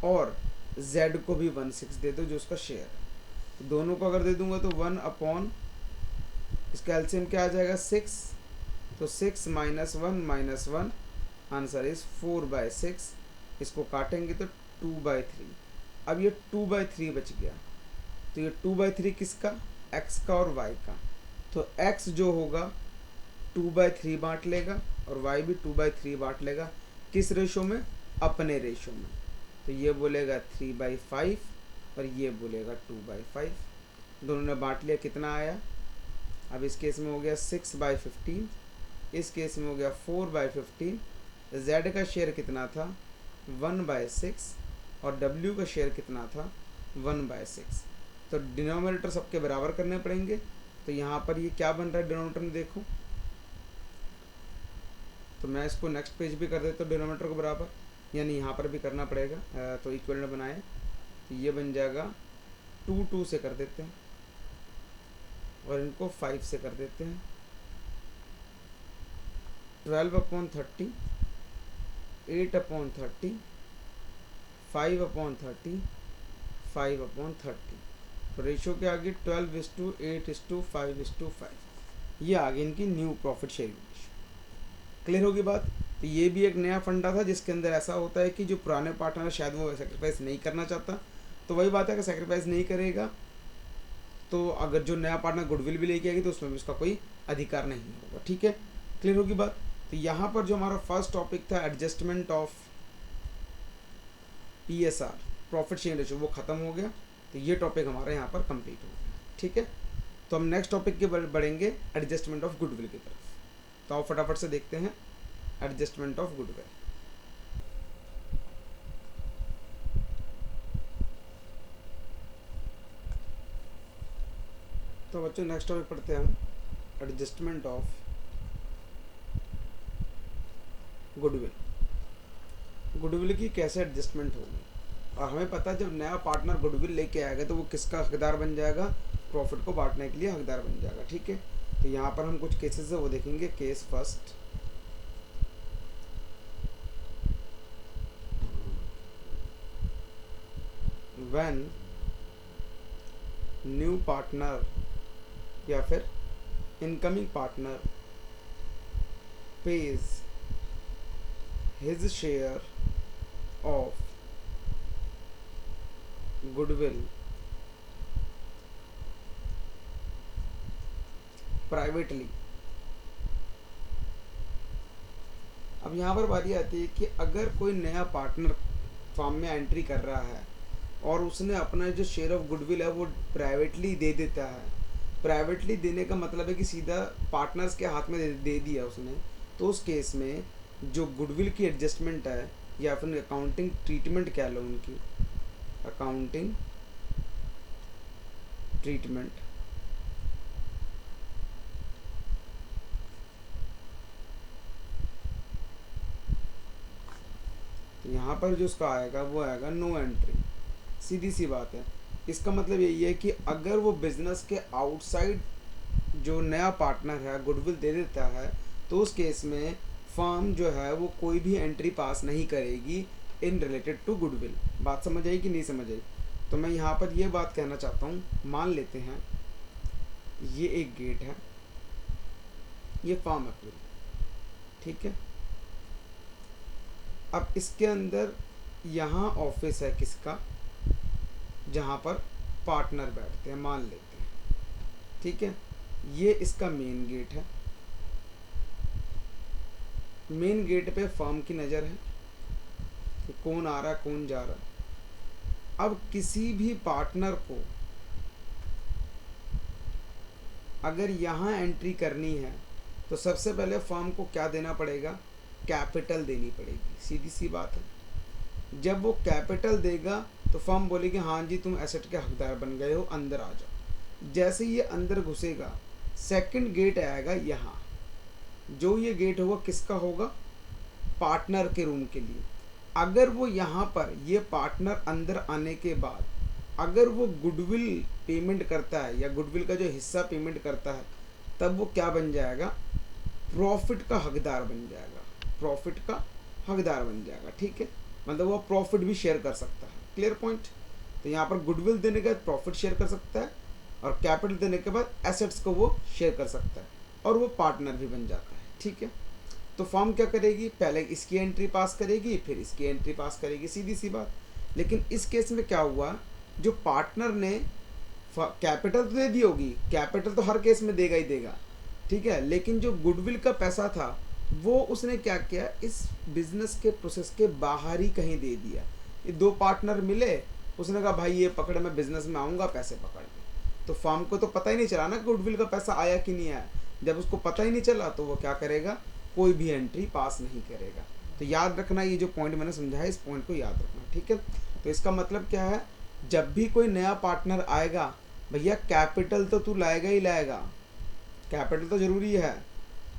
और Z को भी 1/6 दे दो जो उसका शेयर है। दोनों को अगर दे दूंगा तो 1/, इसका एलसीएम क्या आ जाएगा 6, तो 6 - 1 - 1 आंसर इज 4/6। इसको काटेंगे तो 2/3। अब ये 2/3 बच गया, तो ये 2/3 किसका, x का और y का। तो x जो होगा 2/3 बांट लेगा और y भी 2/3 बांट लेगा। किस रेशो में, अपने रेशो में। तो ये बोलेगा 3/5 और ये बोलेगा 2/5। दोनों ने बांट लिया, कितना आया, अब इस केस में हो गया 6/15, इस केस में हो गया 4/15। Z का शेयर कितना था 1/6 और W का शेयर कितना था 1/6। तो डिनोमिनेटर सबके बराबर करने पड़ेंगे। तो यहाँ पर ये क्या बन रहा है डिनोमिनेटर में देखो, तो मैं इसको नेक्स्ट पेज भी कर देता हूँ डिनोमिनेटर को बराबर, यानी यहाँ पर भी करना पड़ेगा। तो इक्विवेलेंट बनाए तो ये बन जाएगा 2 से कर देते हैं और इनको 5 से कर देते हैं। 12/30, 8/30, 5/30, 5/30। तो रेशियो क्या आ गई 12:8:5:5। ये आ गई इनकी new profit sharing ratio. Clear होगी बात। तो ये भी एक नया फंडा था जिसके अंदर ऐसा होता है कि जो पुराने पार्टनर शायद वो सेक्रीफाइस नहीं करना चाहता, तो वही बात है कि सेक्रीफाइस नहीं करेगा तो अगर जो नया पार्टनर गुडविल भी लेके आएगी तो उसमें भी उसका कोई अधिकार नहीं होगा। ठीक है, क्लियर होगी बात। तो यहाँ पर जो हमारा फर्स्ट टॉपिक था adjustment of PSR profit sharing ratio वो ख़त्म हो गया। तो ये टॉपिक हमारा यहाँ पर कंप्लीट हो गया। ठीक है, तो हम नेक्स्ट टॉपिक के बढ़ेंगे एडजस्टमेंट ऑफ गुडविल की तरफ। तो आप फटाफट से देखते हैं एडजस्टमेंट ऑफ गुडविल। तो बच्चों नेक्स्ट टॉपिक पढ़ते हैं हम एडजस्टमेंट ऑफ गुडविल। गुडविल की कैसे एडजस्टमेंट होगी। और हमें पता है जब नया पार्टनर गुडविल लेके आएगा तो वो किसका हकदार बन जाएगा, प्रॉफिट को बांटने के लिए हकदार बन जाएगा। ठीक है, तो यहाँ पर हम कुछ केसेस है वो देखेंगे। Case first, when new partner या फिर incoming partner pays his share of goodwill privately। अब यहाँ पर बारी आती है कि अगर कोई नया पार्टनर फॉर्म में एंट्री कर रहा है और उसने अपना जो शेयर ऑफ गुडविल है वो प्राइवेटली दे देता है। प्राइवेटली देने का मतलब है कि सीधा पार्टनर्स के हाथ में दे दिया उसने, तो उस केस में जो गुडविल की एडजस्टमेंट है या फिर अकाउंटिंग ट्रीटमेंट कह लो उनकी, अकाउंटिंग ट्रीटमेंट, तो यहाँ पर जो उसका आएगा वो आएगा नो एंट्री। सीधी सी बात है। इसका मतलब यही है कि अगर वो बिजनेस के आउटसाइड जो नया पार्टनर है गुडविल दे देता है तो उस केस में फर्म जो है वो कोई भी एंट्री पास नहीं करेगी इन रिलेटेड टू गुडविल। बात समझ आई कि नहीं समझ आई? तो मैं यहाँ पर ये बात कहना चाहता हूँ, मान लेते हैं ये एक गेट है, ये फर्म है पूरी, ठीक है। अब इसके अंदर यहाँ ऑफिस है किसका, जहाँ पर पार्टनर बैठते हैं, मान लेते हैं, ठीक है। ये इसका मेन गेट है। मेन गेट पे फर्म की नज़र है कि कौन आ रहा है कौन जा रहा है। अब किसी भी पार्टनर को अगर यहाँ एंट्री करनी है तो सबसे पहले फर्म को क्या देना पड़ेगा, कैपिटल देनी पड़ेगी। सीधी सी बात है। जब वो कैपिटल देगा तो फर्म बोलेगी हाँ जी तुम एसेट के हकदार बन गए हो, अंदर आ जाओ। जैसे ये अंदर घुसेगा सेकंड गेट आएगा यहाँ। जो ये गेट होगा किसका होगा, पार्टनर के रूम के लिए। अगर वो यहाँ पर ये पार्टनर अंदर आने के बाद अगर वो गुडविल पेमेंट करता है या गुडविल का जो हिस्सा पेमेंट करता है तब वो क्या बन जाएगा, प्रॉफिट का हकदार बन जाएगा। प्रॉफिट का हकदार बन जाएगा, ठीक है। मतलब वो प्रॉफिट भी शेयर कर सकता है। Clear point. तो यहाँ पर गुडविल देने के बाद प्रॉफिट शेयर कर सकता है और कैपिटल देने के बाद एसेट्स को वो शेयर कर सकता है और वो पार्टनर भी बन जाता है, ठीक है। तो फर्म क्या करेगी, पहले इसकी एंट्री पास करेगी फिर इसकी एंट्री पास करेगी, सीधी सी बात। लेकिन इस केस में क्या हुआ, जो पार्टनर ने कैपिटल तो दे दी होगी, कैपिटल तो हर केस में देगा ही देगा, ठीक है। लेकिन जो गुडविल का पैसा था वो उसने क्या किया, इस बिजनेस के प्रोसेस के बाहर ही कहीं दे दिया। ये दो पार्टनर मिले, उसने कहा भाई ये पकड़ मैं बिजनेस में आऊँगा पैसे पकड़ के। तो फर्म को तो पता ही नहीं चला ना गुडविल का पैसा आया कि नहीं आया। जब उसको पता ही नहीं चला तो वो क्या करेगा, कोई भी एंट्री पास नहीं करेगा। तो याद रखना, ये जो पॉइंट मैंने समझाया इस पॉइंट को याद रखना, ठीक है। तो इसका मतलब क्या है, जब भी कोई नया पार्टनर आएगा भैया कैपिटल तो तू लाएगा ही लाएगा, कैपिटल तो जरूरी है,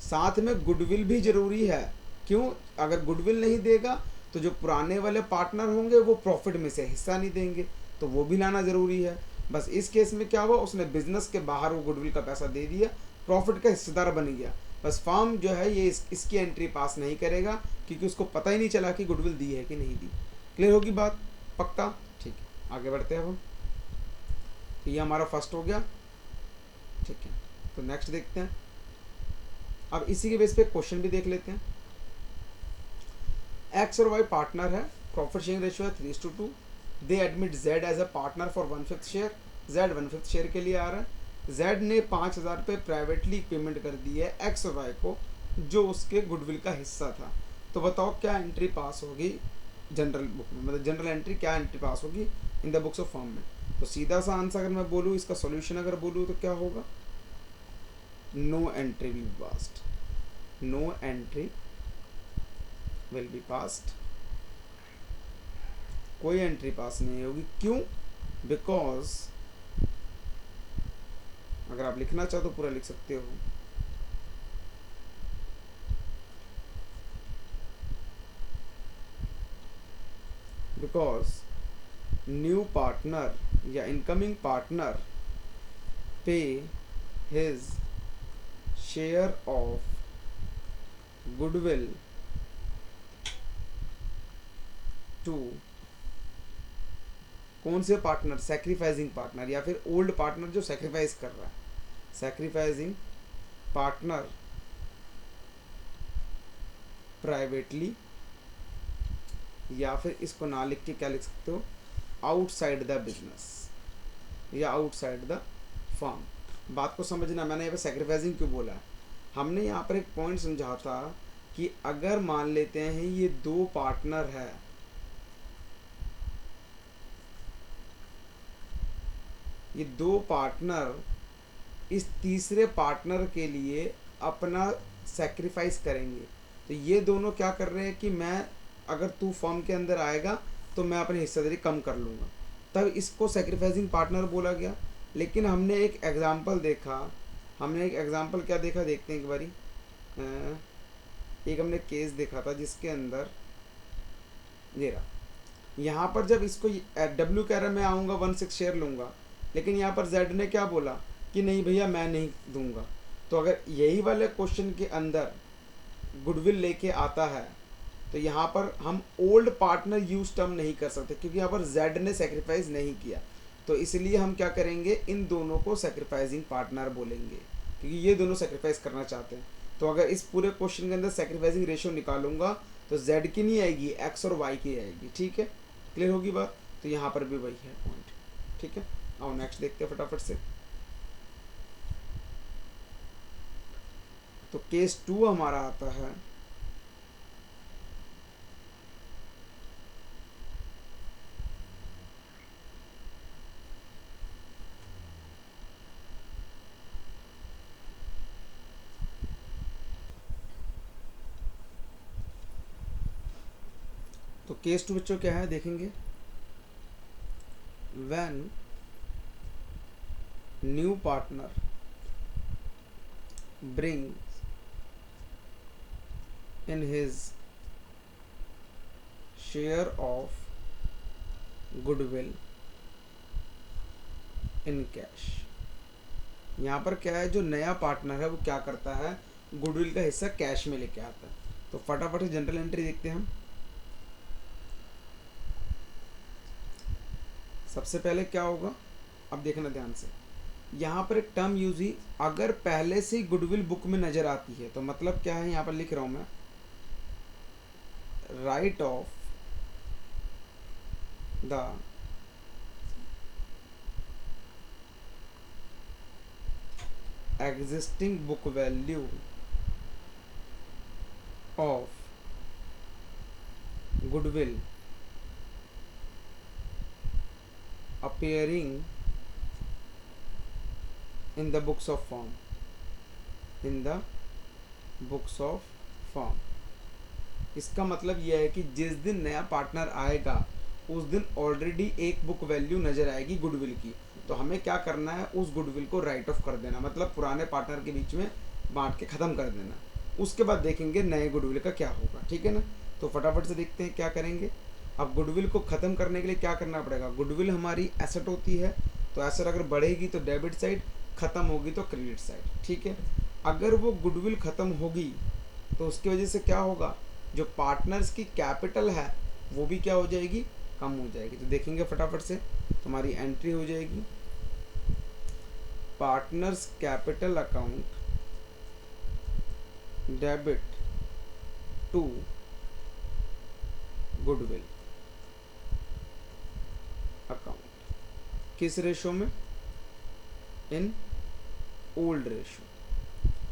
साथ में गुडविल भी जरूरी है। क्यों, अगर गुडविल नहीं देगा तो जो पुराने वाले पार्टनर होंगे वो प्रॉफिट में से हिस्सा नहीं देंगे, तो वो भी लाना ज़रूरी है। बस इस केस में क्या हुआ, उसने बिजनेस के बाहर वो गुडविल का पैसा दे दिया, प्रॉफिट का हिस्सेदार बन गया। बस फर्म जो है ये इसकी एंट्री पास नहीं करेगा क्योंकि उसको पता ही नहीं चला कि गुडविल दी है कि नहीं दी। क्लियर होगी बात, पक्का, ठीक है। आगे बढ़ते हैं अब हम। तो ये हमारा फर्स्ट हो गया, ठीक है। तो नेक्स्ट देखते हैं। अब इसी के बेस पे क्वेश्चन भी देख लेते हैं। एक्स और वाई पार्टनर है, प्रॉफिट शेयरिंग रेशियो है 3:2। They admit Z as a partner for 1/5 share. Z 1/5 share के लिए आ रहा है। जेड ने 5,000 रुपये प्राइवेटली पेमेंट कर दी है एक्स और वाई को, जो उसके गुडविल का हिस्सा था। तो बताओ क्या एंट्री पास होगी जनरल बुक में, मतलब जनरल एंट्री क्या एंट्री पास होगी in the books of firm में। तो सीधा सा आंसर अगर मैं बोलूँ, इसका सॉल्यूशन अगर बोलूँ तो क्या होगा, no entry will be passed. No entry will be passed, कोई एंट्री पास नहीं होगी। क्यों, बिकॉज अगर आप लिखना चाहो तो पूरा लिख सकते हो। बिकॉज न्यू पार्टनर या incoming partner pay his share of goodwill to कौन से पार्टनर, सैक्रिफाइसिंग पार्टनर या फिर ओल्ड पार्टनर जो सैक्रिफाइस कर रहा है, सैक्रिफाइसिंग पार्टनर प्राइवेटली, या फिर इसको ना लिख के क्या लिख सकते हो, आउटसाइड द बिजनेस या आउटसाइड द फर्म। बात को समझना, मैंने यहाँ पे सैक्रिफाइसिंग क्यों बोला है। हमने यहाँ पर एक पॉइंट समझा था कि अगर मान लेते हैं ये दो पार्टनर है, ये दो पार्टनर इस तीसरे पार्टनर के लिए अपना सेक्रीफाइस करेंगे, तो ये दोनों क्या कर रहे हैं कि मैं, अगर तू फर्म के अंदर आएगा तो मैं अपनी हिस्सेदारी कम कर लूँगा, तब इसको सेक्रीफाइसिंग पार्टनर बोला गया। लेकिन हमने एक एग्जांपल देखा, हमने एक एग्जांपल क्या देखा, देखते हैं एक बारी। एक हमने केस देखा था जिसके अंदर ये रहा, यहाँ पर जब इसको डब्ल्यू कह रहा है मैं आऊँगा 1/6 शेयर लूँगा, लेकिन यहाँ पर जेड ने क्या बोला कि नहीं भैया मैं नहीं दूंगा। तो अगर यही वाले क्वेश्चन के अंदर गुडविल लेके आता है तो यहाँ पर हम ओल्ड पार्टनर यूज टर्म नहीं कर सकते, क्योंकि यहाँ पर जेड ने सेक्रीफाइस नहीं किया। तो इसलिए हम क्या करेंगे, इन दोनों को सेक्रीफाइसिंग पार्टनर बोलेंगे, क्योंकि ये दोनों सेक्रीफाइस करना चाहते हैं। तो अगर इस पूरे क्वेश्चन के अंदर सेक्रीफाइसिंग रेशियो निकालूंगा तो जेड की नहीं आएगी, एक्स और वाई की आएगी। ठीक है, क्लियर होगी बात। तो यहाँ पर भी वही है पॉइंट। ठीक है, आओ नेक्स्ट देखते हैं फटाफट से। तो केस 2 हमारा आता है तो केस 2 बच्चों क्या है देखेंगे। When new partner brings in his share of goodwill in cash। यहाँ पर क्या है, जो नया पार्टनर है वो क्या करता है, गुडविल का हिस्सा कैश में लेके आता है। तो फटाफट से जनरल एंट्री देखते हैं हम। सबसे पहले क्या होगा, अब देखना ध्यान से, यहाँ पर एक टर्म यूज ही, अगर पहले से गुडविल बुक में नजर आती है तो मतलब क्या है, यहाँ पर लिख रहा हूं मैं, right of the existing book value of goodwill appearing in the books of firm, in the books of firm। इसका मतलब यह है कि जिस दिन नया पार्टनर आएगा उस दिन ऑलरेडी एक बुक वैल्यू नजर आएगी गुडविल की। तो हमें क्या करना है, उस गुडविल को राइट ऑफ कर देना, मतलब पुराने पार्टनर के बीच में बांट के ख़त्म कर देना। उसके बाद देखेंगे नए गुडविल का क्या होगा। ठीक है ना, तो फटाफट से देखते हैं क्या करेंगे। अब गुडविल को ख़त्म करने के लिए क्या करना पड़ेगा, गुडविल हमारी एसेट होती है, तो एसेट अगर बढ़ेगी तो डेबिट साइड, ख़त्म होगी तो क्रेडिट साइड। ठीक है, अगर वो गुडविल ख़त्म होगी तो उसकी वजह से क्या होगा, जो पार्टनर्स की कैपिटल है वो भी क्या हो जाएगी, कम हो जाएगी। तो देखेंगे फटाफट से, तुम्हारी एंट्री हो जाएगी partners capital account debit to goodwill account, किस रेशो में, इन ओल्ड रेशो।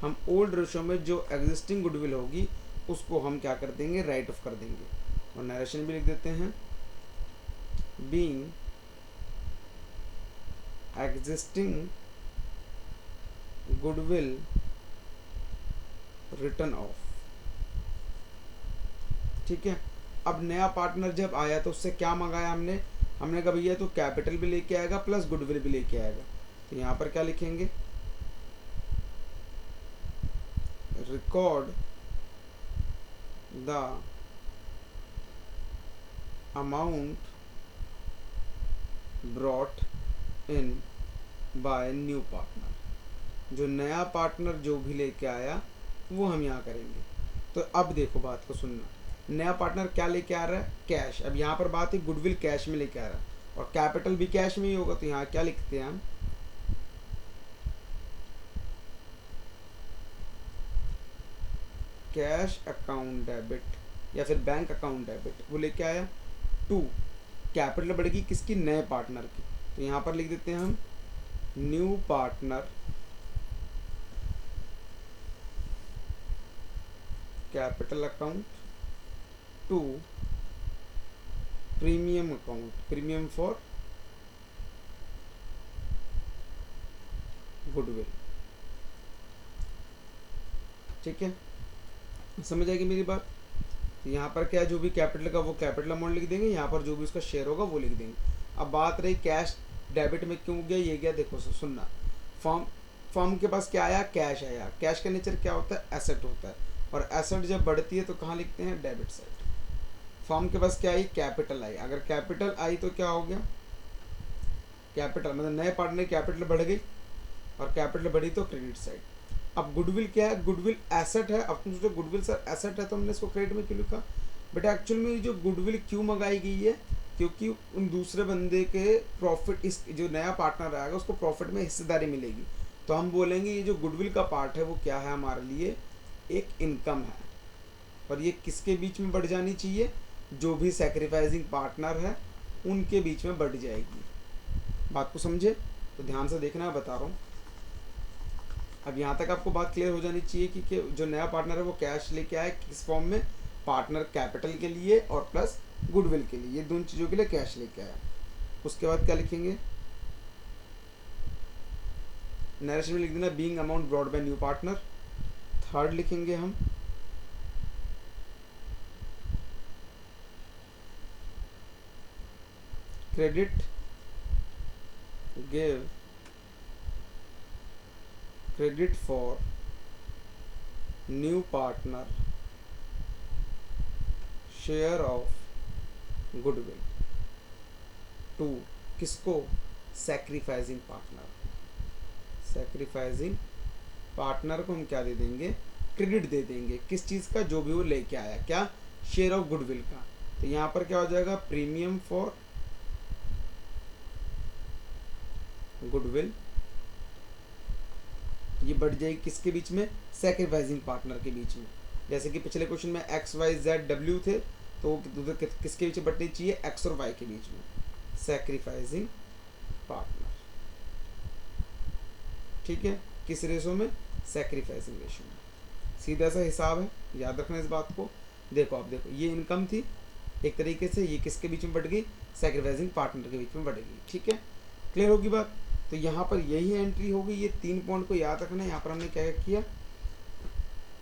हम ओल्ड रेशो में जो एग्जिस्टिंग गुडविल होगी उसको हम क्या कर देंगे, राइट ऑफ कर देंगे। और नरेशन भी लिख देते हैं, being existing goodwill return of. ठीक है, अब नया पार्टनर जब आया तो उससे क्या मंगाया हमने, हमने कहा भैया तो कैपिटल भी लेके आएगा प्लस गुडविल भी लेके आएगा। तो यहाँ पर क्या लिखेंगे, record the amount brought in by new partner, जो नया पार्टनर जो भी लेके आया वो हम यहाँ करेंगे। तो अब देखो बात को सुनना, नया पार्टनर क्या लेके आ रहा है, कैश। अब यहाँ पर बात है गुडविल कैश में लेके आ रहा है और कैपिटल भी कैश में ही होगा, तो यहाँ क्या लिखते हैं हम, कैश अकाउंट डेबिट या फिर बैंक अकाउंट डेबिट, वो लेके आया। टू, कैपिटल बढ़ेगी किसकी, नए पार्टनर की, तो यहाँ पर लिख देते हैं हम new partner capital account to premium account, premium for goodwill. ठीक है, समझ आएगी मेरी बात। तो यहाँ पर क्या, जो भी कैपिटल का वो कैपिटल अमाउंट लिख देंगे, यहाँ पर जो भी उसका शेयर होगा वो लिख देंगे। अब बात रही कैश डेबिट में क्यों गया, ये गया, देखो सुनना, फर्म के पास क्या आया, कैश आया। कैश का नेचर क्या होता है, एसेट होता है, और एसेट जब बढ़ती है तो कहाँ लिखते हैं, डेबिट साइड। फर्म के पास क्या आई, कैपिटल आई। अगर कैपिटल आई तो क्या हो गया, कैपिटल मतलब नए पार्टनर कैपिटल बढ़ गई, और कैपिटल बढ़ी तो क्रेडिट साइड। अब गुडविल क्या है, गुडविल एसेट है। अब तुम सोचो गुडविल सर एसेट है तो हमने इसको क्रेडिट में क्यों लिखा, बट एक्चुअल में जो गुडविल क्यों मंगाई गई है, क्योंकि उन दूसरे बंदे के प्रॉफिट, इस जो नया पार्टनर आएगा उसको प्रॉफिट में हिस्सेदारी मिलेगी। तो हम बोलेंगे ये जो गुडविल का पार्ट है वो क्या है, हमारे लिए एक इनकम है, और ये किसके बीच में बढ़ जानी चाहिए, जो भी सेक्रीफाइसिंग पार्टनर है उनके बीच में बढ़ जाएगी। बात को समझे, तो ध्यान से देखना, है बता रहा हूँ। अब यहाँ तक आपको बात क्लियर हो जानी चाहिए कि जो नया पार्टनर है वो कैश लेके आए, किस फॉर्म में, पार्टनर कैपिटल के लिए और प्लस गुडविल के लिए, ये दोनों चीज़ों के लिए कैश लेके आया। उसके बाद क्या लिखेंगे, नरेशन में लिख देना being amount brought by new partner. Third लिखेंगे हम credit give credit for new partner share of goodwill to किसको, सैक्रिफाइसिंग पार्टनर। सैक्रिफाइसिंग पार्टनर को हम क्या दे देंगे, क्रेडिट दे देंगे, किस चीज़ का, जो भी वो लेके आया, क्या, शेयर ऑफ गुडविल का। तो यहाँ पर क्या हो जाएगा, प्रीमियम फॉर गुडविल, ये बढ़ जाएगी किसके बीच में, सैक्रिफाइसिंग पार्टनर के बीच में। जैसे कि पिछले क्वेश्चन में एक्स वाई जेड डब्ल्यू थे, तो किसके बीच में बढ़नी चाहिए, एक्स और वाई के बीच में, सैक्रिफाइसिंग पार्टनर। ठीक है, किस रेशो में, सैक्रिफाइसिंग रेशो में। सीधा सा हिसाब है, याद रखना इस बात को। देखो अब देखो, ये इनकम थी एक तरीके से, ये किसके बीच में बढ़ गई, सैक्रिफाइसिंग पार्टनर के बीच में बढ़ गई। ठीक है, क्लियर होगी बात। तो यहाँ पर यही एंट्री होगी, ये 3 पॉइंट को याद रखना है। यहाँ पर हमने क्या किया,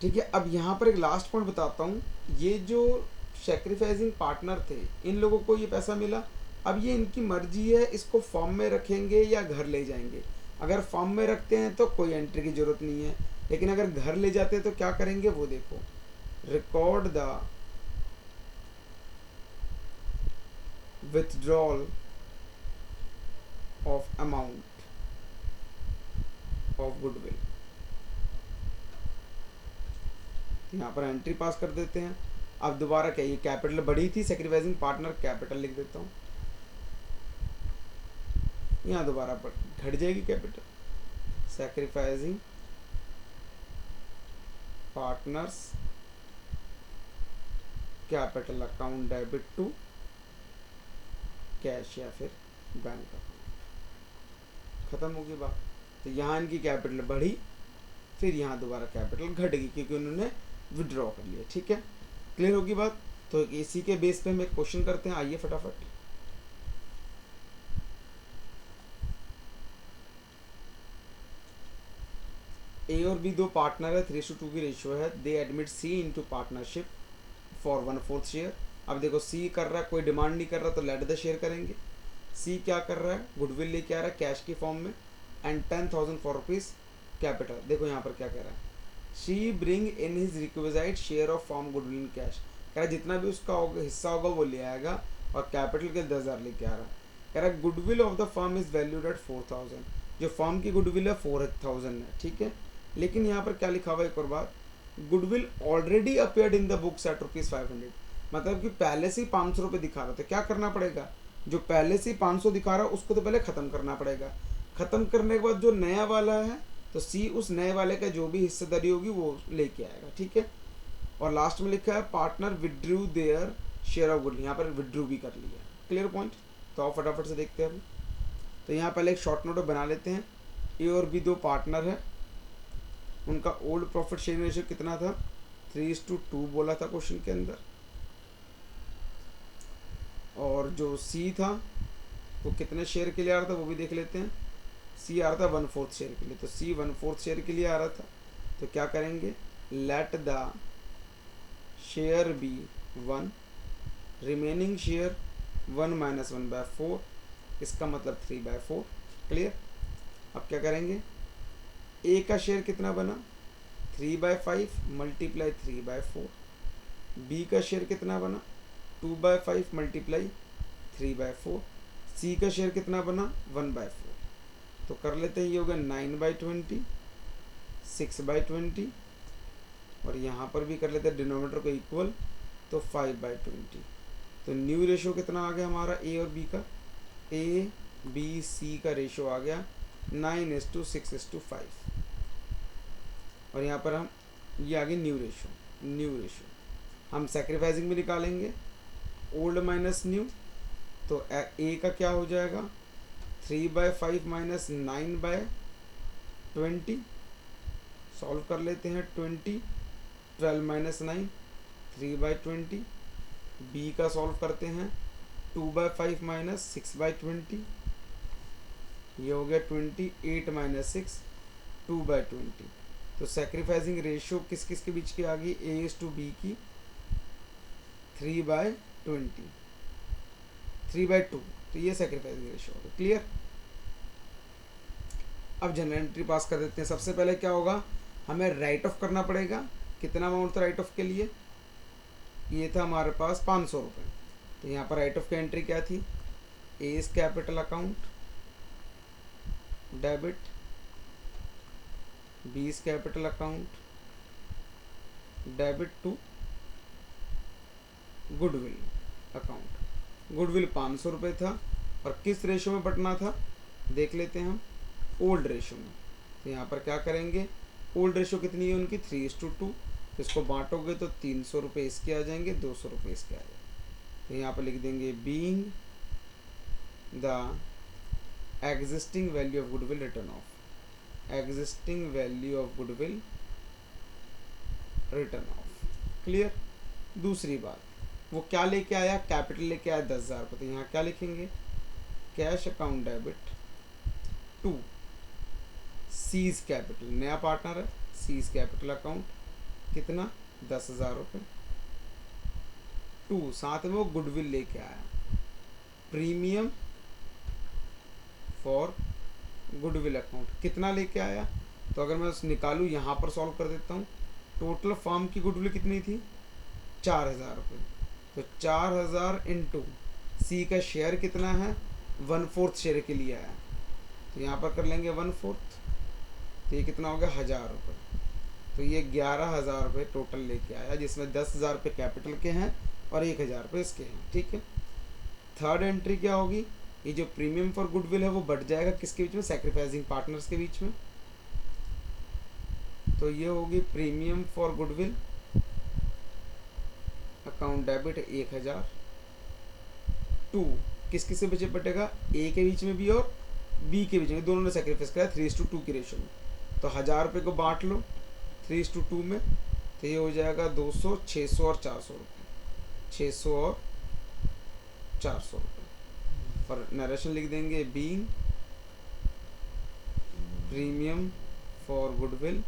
ठीक है। अब यहाँ पर एक लास्ट पॉइंट बताता हूँ, ये जो सैक्रिफाइसिंग पार्टनर थे, इन लोगों को ये पैसा मिला। अब ये इनकी मर्जी है, इसको फॉर्म में रखेंगे या घर ले जाएंगे। अगर फॉर्म में रखते हैं तो कोई एंट्री की जरूरत नहीं है, लेकिन अगर घर ले जाते हैं तो क्या करेंगे, वो देखो, record the withdrawal of amount of goodwill. यहाँ पर एंट्री पास कर देते हैं। अब दोबारा क्या, ये कैपिटल बढ़ी थी, सैक्रिफाइसिंग पार्टनर कैपिटल लिख देता हूँ, यहाँ दोबारा घट जाएगी capital, sacrificing partners capital account debit to cash या फिर बैंक अकाउंट। खत्म होगी बात। तो यहाँ इनकी कैपिटल बढ़ी, फिर यहाँ दोबारा कैपिटल घट गई क्योंकि उन्होंने विड्रॉ कर लिया। ठीक है, क्लियर होगी बात। तो इसी के बेस पे हम एक क्वेश्चन करते हैं, आइए फटाफट। ए और बी दो पार्टनर है, 3:2 की रेशियो है। They admit C into partnership for 1/4 share. अब देखो सी कर रहा है, कोई डिमांड नहीं कर रहा, तो लेट द शेयर करेंगे। सी क्या कर रहा है, गुडविल लेके आ रहा है कैश की फॉर्म में, एंड 10,000 फॉर रुपीज कैपिटल। देखो यहाँ पर क्या कह रहा है, she bring in his requisite share of form goodwill in cash. कह रहा है जितना भी उसका होगा हिस्सा होगा वो ले आएगा, और कैपिटल के 10,000 लेके आ रहा है। कह रहा है goodwill of the firm is valued at 4000, जो फर्म की गुडविल है 4000 है, ठीक है। लेकिन यहाँ पर क्या लिखा हुआ है एक और बात, goodwill already appeared in the books at ₹500, मतलब कि पहले से ही 500 रुपये दिखा रहा, तो क्या करना पड़ेगा, जो पहले से ही 500 दिखा रहा है उसको तो पहले ख़त्म करना पड़ेगा। ख़त्म करने के बाद जो नया वाला है तो सी उस नए वाले का जो भी हिस्सेदारी होगी वो लेके आएगा, ठीक है। और लास्ट में लिखा है partner withdrew their share of goodwill, यहाँ पर विड्रू भी कर लिया। Clear point. तो आप फटाफट से देखते हैं अभी। तो यहाँ पहले एक शॉर्ट नोट बना लेते हैं। ए और बी दो पार्टनर है, उनका ओल्ड प्रॉफिट शेयरिंग रेशियो कितना था, 3:2 बोला था क्वेश्चन के अंदर। और जो सी था वो कितने शेयर के लिए आ रहा था वो भी देख लेते हैं। सी आ रहा था 1/4 शेयर के लिए, तो सी 1/4 शेयर के लिए आ रहा था। तो क्या करेंगे, let the share be 1, remaining share 1 - 1/4, इसका मतलब 3/4। क्लियर। अब क्या करेंगे, ए का शेयर कितना बना, 3/5 मल्टीप्लाई 3/4। बी का शेयर कितना बना, 2/5 मल्टीप्लाई 3/4। सी का शेयर कितना बना, 1/4। तो कर लेते हैं, ये हो गया 9/20, 6/20, और यहाँ पर भी कर लेते हैं डिनोमिनेटर को इक्वल, तो 5/20। तो न्यू रेशो कितना आ गया हमारा ए और बी का, ए बी सी का रेशो आ गया 9:6:5। और यहाँ पर हम ये आ गई न्यू रेशो। हम सेक्रीफाइसिंग भी निकालेंगे, ओल्ड माइनस न्यू। तो ए का क्या हो जाएगा, 3/5 - 9/20। सॉल्व कर लेते हैं, 20, 12 - 9, 3/20। बी का सॉल्व करते हैं, 2/5 - 6/20, ये हो गया 20, 8 - 6, 2/20। तो सेक्रीफाइसिंग रेशियो किस किस के बीच की आ गई, ए इज टू बी की 3/20, 3/2। तो ये सेक्रीफाइसिंग रेशियो होगा। क्लियर। अब जनरल एंट्री पास कर देते हैं। सबसे पहले क्या होगा, हमें राइट ऑफ करना पड़ेगा। कितना अमाउंट था राइट ऑफ के लिए, ये था हमारे पास 500 रुपये। तो यहाँ पर राइट ऑफ की एंट्री क्या थी, A is capital account debit, B is capital account debit to goodwill account. Goodwill 500 रुपये था, और किस रेशो में बटना था देख लेते हैं हम, ओल्ड रेशो में। तो यहाँ पर क्या करेंगे, ओल्ड रेशो कितनी है उनकी, 3:2। इसको बांटोगे तो 300 रुपये इसके आ जाएंगे, 200 रुपये इसके आ जाएंगे। तो यहाँ पर लिख देंगे being the existing value of goodwill return of, existing value of goodwill return of. Clear. दूसरी बात, वो क्या लेके आया, कैपिटल लेके आया 10,000 रुपये। तो यहाँ क्या लिखेंगे, cash account debit to C's capital, नया पार्टनर है, सीज कैपिटल अकाउंट कितना, 10,000 रुपये, टू साथ में वो गुडविल लेके आया, प्रीमियम फॉर गुडविल अकाउंट कितना लेके आया। तो अगर मैं निकालूँ, यहाँ पर सॉल्व कर देता हूँ, टोटल फर्म की गुडविल कितनी थी, 4,000 रुपये। तो 4,000 इंटू सी का शेयर कितना है, 1/4 शेयर के लिए आया। तो यहाँ पर कर लेंगे 1/4, तो ये कितना हो गया, 1,000 रुपये। तो ये 11,000 रुपये टोटल लेके आया, जिसमें 10,000 रुपये कैपिटल के हैं और 1,000 रुपये इसके हैं। ठीक है। थर्ड एंट्री क्या होगी, ये जो प्रीमियम फॉर गुडविल है वो बढ़ जाएगा किसके बीच में, सैक्रिफाइसिंग पार्टनर्स के बीच में। तो ये होगी premium for goodwill account debit 1,000, to किस किस से बचे बटेगा, ए के बीच में भी और बी के बीच में, दोनों ने सेक्रीफाइस करा 3:2 की रेशो में। तो 1,000 रुपये को बांट लो 3:2 में, तो ये हो जाएगा 200, 600 और 400 रुपये, 600 और 400 रुपये। और नरेशन लिख देंगे being premium for goodwill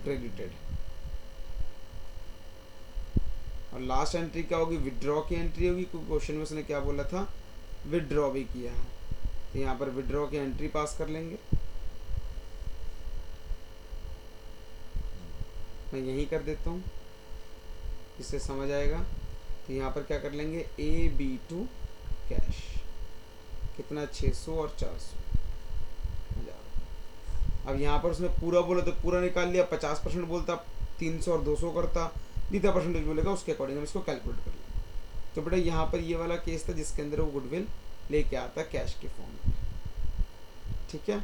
credited. और लास्ट एंट्री क्या होगी, विड्रॉ की एंट्री होगी, क्योंकि क्वेश्चन में उसने क्या बोला था, विड्रॉ भी किया है। तो यहाँ पर विड्रॉ की एंट्री पास कर लेंगे, मैं यहीं कर देता हूँ, इससे समझ आएगा। तो यहाँ पर क्या कर लेंगे, A B to कैश कितना 600 और 400 अब यहाँ पर उसने पूरा बोला तो पूरा निकाल लिया, 50% बोलता 300 और 200 करता, जितना परसेंटेज बोलेगा उसके अकॉर्डिंग हम इसको कैलकुलेट कर लेंगे। तो बेटा यहाँ पर ये वाला केस था जिसके अंदर वो गुडविल लेके आता कैश के फॉर्म में। ठीक है,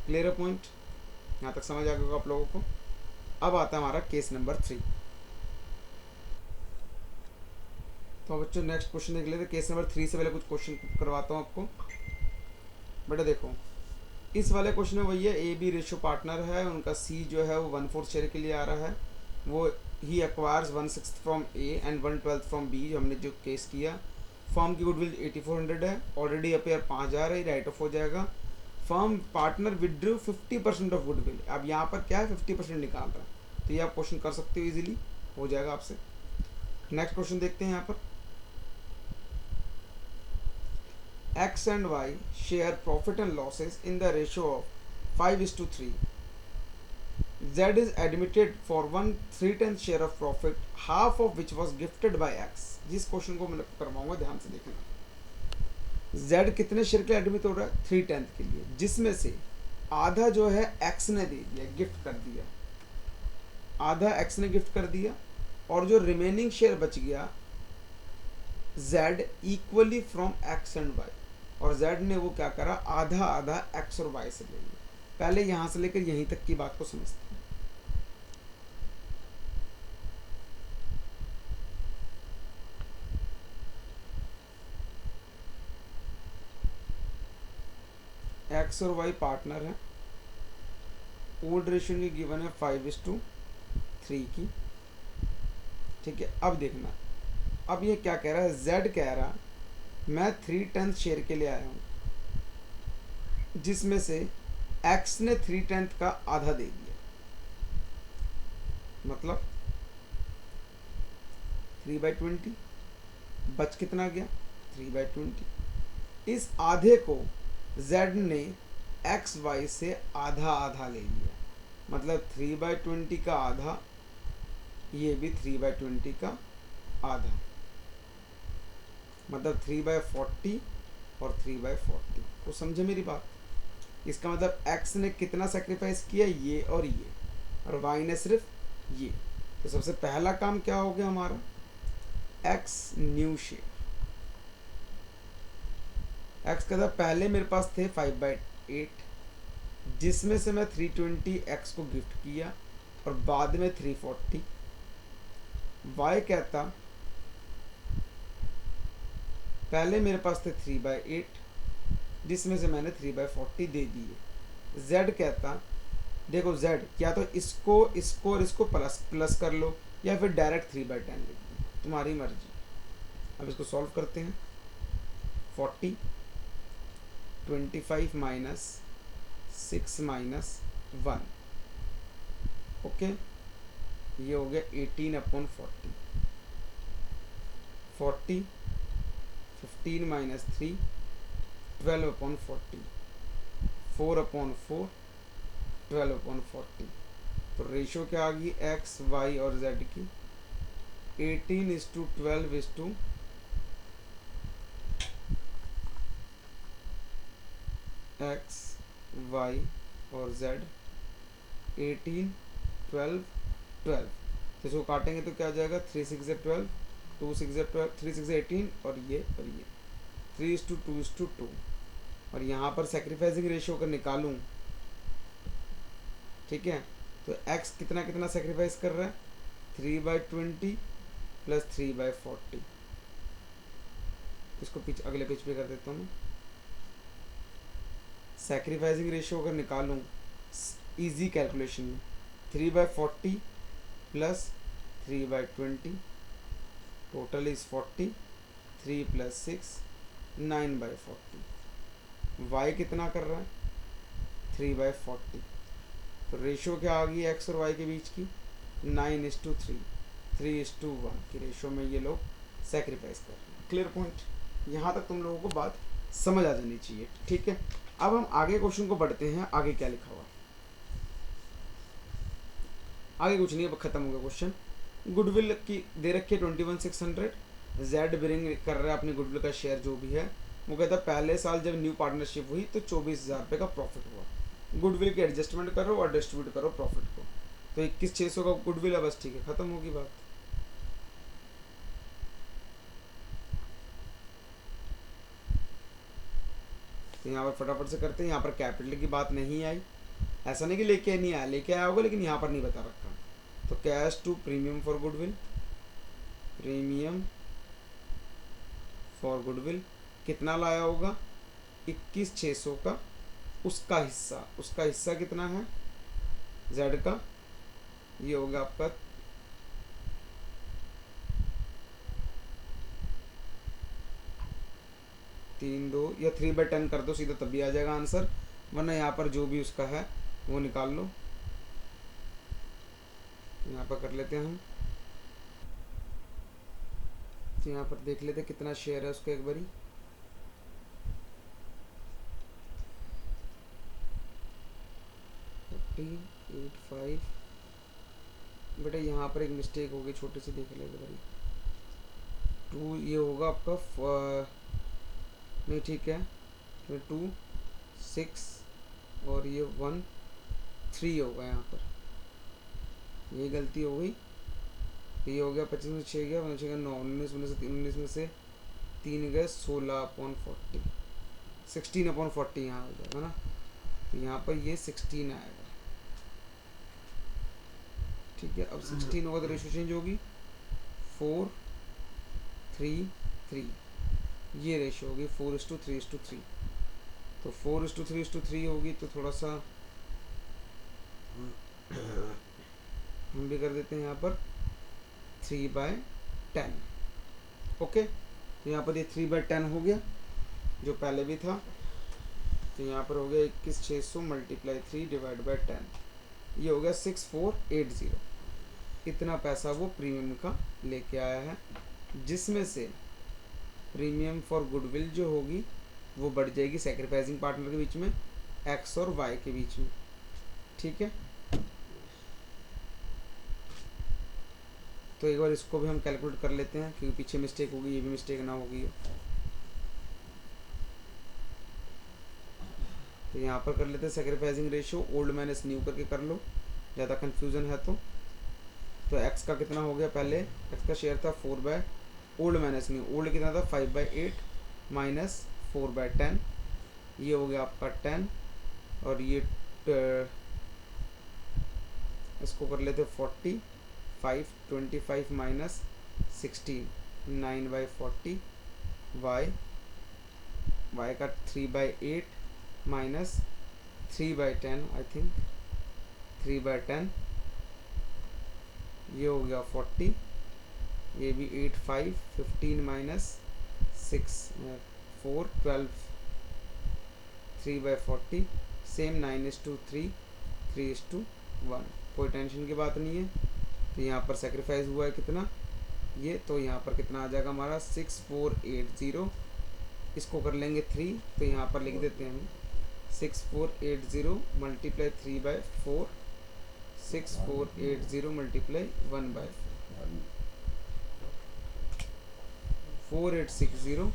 क्लियर है पॉइंट, यहाँ तक समझ आ गया आप लोगों को। अब आता है हमारा केस नंबर 3। तो बच्चों नेक्स्ट क्वेश्चन देख लेते हैं। केस नंबर 3 से पहले कुछ क्वेश्चन करवाता हूँ आपको। बेटा देखो इस वाले क्वेश्चन में वही है, ए बी रेशो पार्टनर है, उनका सी जो है वो 1/4 शेयर के लिए आ रहा है। वो ही acquires 1/6 from A and 1/12 from B, जो हमने जो केस किया। फर्म की गुडविल 8400 है, ऑलरेडी अपेयर 5000 है, राइट ऑफ हो जाएगा। Firm partner withdrew 50% of goodwill. अब यहाँ पर क्या है 50% निकाल रहा है, तो ये आप क्वेश्चन कर सकते हो, इजीली हो जाएगा आपसे। नेक्स्ट क्वेश्चन देखते हैं यहाँ पर। X and Y share profit and losses in the ratio of 5:3. Z is admitted for 1/3 share of profit, half of which was gifted by X. जिस क्वेश्चन को मैं करवाऊंगा ध्यान से देखना। Z कितने शेयर के लिए एडमिट हो रहा है 3/10 के लिए, जिसमें से आधा जो है X ने दे दिया, गिफ्ट कर दिया, आधा X ने गिफ्ट कर दिया, और जो रिमेनिंग शेयर बच गया Z equally from X and Y, और Z ने वो क्या करा आधा आधा X और Y से ले लिया। पहले यहां से लेकर यहीं तक की बात को समझते हैं। X और Y पार्टनर है, ओल्ड रेशियो की गिवन है 5:3 की। ठीक है, अब देखना, अब ये क्या कह रहा है, Z कह रहा मैं 3/10 शेयर के लिए आया हूं, जिसमें से X ने 3/10 का आधा दे दिया, मतलब 3/20, बच कितना गया 3/20। इस आधे को Z ने XY से आधा आधा ले लिया, मतलब 3/20 का आधा, ये भी 3/20 का आधा, मतलब 3/40 और 3/40। तो समझे मेरी बात, इसका मतलब X ने कितना सेक्रीफाइस किया, ये और ये, और Y ने सिर्फ ये। तो सबसे पहला काम क्या हो गया हमारा, X न्यू शेयर। X का था पहले मेरे पास थे 5/8, जिसमें से मैं 320 X को गिफ्ट किया, और बाद में 340। Y कहता पहले मेरे पास थे 3/8, जिसमें से मैंने 3/40 दे दिए। Z कहता देखो Z या तो इसको इसको और इसको प्लस कर लो, या फिर डायरेक्ट 3/10 लिख दो, तुम्हारी मर्जी। अब इसको सॉल्व करते हैं। 40 25 माइनस 6 माइनस 1, ओके, ये हो गया 18/40। 40 15 माइनस 3 12/40, 4/4 12/40। तो रेशो क्या आ गई X Y और Z की, 18:12 X Y और Z, 18 12 12। तो इसको काटेंगे तो क्या आ जाएगा, 3 6 12, 2 6 12, 3 6 18, और ये 3:2:2। और यहाँ पर सेक्रीफाइसिंग रेशियो अगर निकालूं, ठीक है, तो X कितना कितना सेक्रीफाइस कर रहा है, 3/20 प्लस 3/40। इसको अगले पेज पे कर देता हूँ। सेक्रीफाइसिंग रेशियो अगर निकालूं इजी कैलकुलेशन में, 3/40 प्लस 3/20, टोटल इज 40, 3 + 6 9/40। Y कितना कर रहा है 3/40। तो रेशियो क्या आ गई X और Y के बीच की, 9:3, 3:1 की रेशियो में ये लोग सेक्रीफाइस कर रहे हैं। क्लियर पॉइंट, यहाँ तक तुम लोगों को बात समझ आ जानी चाहिए। ठीक है, अब हम आगे क्वेश्चन को बढ़ते हैं। आगे क्या लिखा हुआ, आगे कुछ नहीं, अब खत्म हो गया क्वेश्चन। गुडविल की दे रखी है 21,600, जेड ब्रिंग कर रहा है अपनी गुडविल का शेयर जो भी है, वो कहता है पहले साल जब न्यू पार्टनरशिप हुई तो 24,000 रुपये का प्रॉफिट हुआ। गुडविल की एडजस्टमेंट करो और डिस्ट्रीब्यूट करो प्रॉफिट को। तो 21,600 का गुडविल है, बस ठीक है, ख़त्म होगी बात। तो यहाँ पर फटाफट से करते हैं। यहाँ पर कैपिटल की बात नहीं आई, ऐसा नहीं कि लेके नहीं आया, लेके आया होगा लेकिन यहाँ पर नहीं बता रखा। तो cash to premium for goodwill, premium for goodwill कितना लाया होगा, 21,600 का उसका हिस्सा कितना है जेड का, ये होगा आपका 3/2 या 3/10 कर दो सीधा, तभी आ जाएगा आंसर, वरना यहाँ पर जो भी उसका है वो निकाल लो। यहाँ पर कर लेते हैं हम, तो यहाँ पर देख लेते कितना शेयर है उसका एक बारी। बेटा यहाँ पर एक मिस्टेक होगी छोटी सी, देख ले बारी। 2 ये होगा आपका नहीं ठीक है, 2 6 और ये 1 3 होगा यहाँ पर, ये गलती हो गई। ये हो गया 25 में 6 गया, 5 गया 9, 19 में से 19 में से 3 गए 16/40, 16/40 यहाँ हो जाएगा ना, तो यहाँ पर ये 16 आएगा। ठीक है, अब 16 होगा तो रेशो चेंज होगी 4 3 3, ये रेशो होगी 4:3:3। तो 4:3:3 होगी, तो थोड़ा सा हम भी कर देते हैं यहाँ पर 3/10। ओके, तो यहाँ पर ये 3/10 हो गया जो पहले भी था। तो यहाँ पर हो गया 21,600 मल्टीप्लाई 3 डिवाइड बाई 10, ये हो गया 6480। इतना पैसा वो प्रीमियम का लेके आया है, जिसमें से प्रीमियम फॉर गुडविल जो होगी वो बढ़ जाएगी सैक्रिफाइसिंग पार्टनर के बीच में, एक्स और वाई के बीच में। ठीक है, तो एक बार इसको भी हम कैलकुलेट कर लेते हैं, क्योंकि पीछे मिस्टेक होगी, ये भी मिस्टेक ना होगी। तो यहाँ पर कर लेते हैं sacrificing ratio, old minus new करके कर लो, ज़्यादा कन्फ्यूज़न है तो एक्स का कितना हो गया, पहले एक्स का शेयर था 4/, ओल्ड माइनस न्यू, ओल्ड कितना था 5/8 माइनस 4/10, ये हो गया आपका 10, और ये इसको कर लेते 40, 25 माइनस 16, 9/40, वाई का 3/8 माइनस 3/10, आई थिंक 3/10, ये हो गया 40, ये भी 8 5 15 माइनस 6 4 12, 3/40, सेम 9:3 3:1, कोई टेंशन की बात नहीं है। तो यहाँ पर सेक्रीफाइस हुआ है कितना, ये तो यहाँ पर कितना आ जाएगा हमारा 6480, इसको कर लेंगे 3, तो यहाँ पर लिख देते हैं हम 6480 मल्टीप्लाई 3/4, 6480 मल्टीप्लाई 1/4, 4860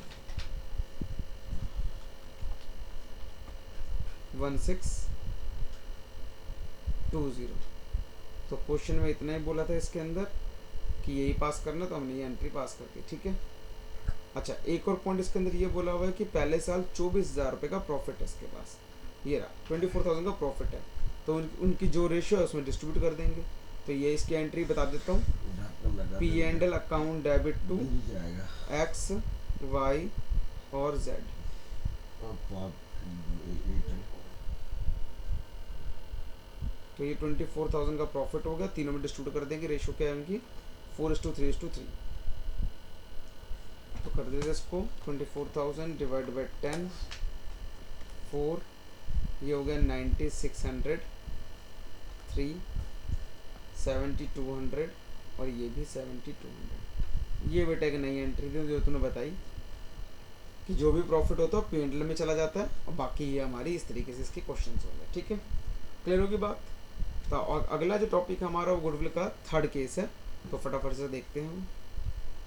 1620। तो क्वेश्चन में इतना ही बोला था इसके अंदर कि यही पास करना, तो हमने ये एंट्री पास कर दी। ठीक है, अच्छा एक और पॉइंट इसके अंदर ये बोला हुआ है कि पहले साल 24,000 रुपये का प्रॉफिट है इसके पास, ये रहा 24,000 का प्रॉफिट है, तो उनकी जो रेशियो है उसमें डिस्ट्रीब्यूट कर देंगे। तो ये इसकी एंट्री बता देता हूँ, P&L account debit to X Y और जेड। तो ये 24,000 का प्रॉफिट हो गया, तीनों में डिस्ट्रीब्यूट कर देंगे, रेशियो क्या है उनकी 4:3:3। तो कर देते इसको 24,000 डिवाइड बाई 10, 4, ये हो गया 9600, 3 7200 और ये भी 7200। ये बेटा एक नई एंट्री थी जो तूने बताई कि जो भी प्रॉफिट होता है P&L में चला जाता है, और बाकी ये हमारी इस तरीके से इसके क्वेश्चंस हो गए। ठीक है, क्लियर होगी बात। तो अगला जो टॉपिक हमारा वो गुडविल का थर्ड केस है, तो फटाफट से देखते हैं हम।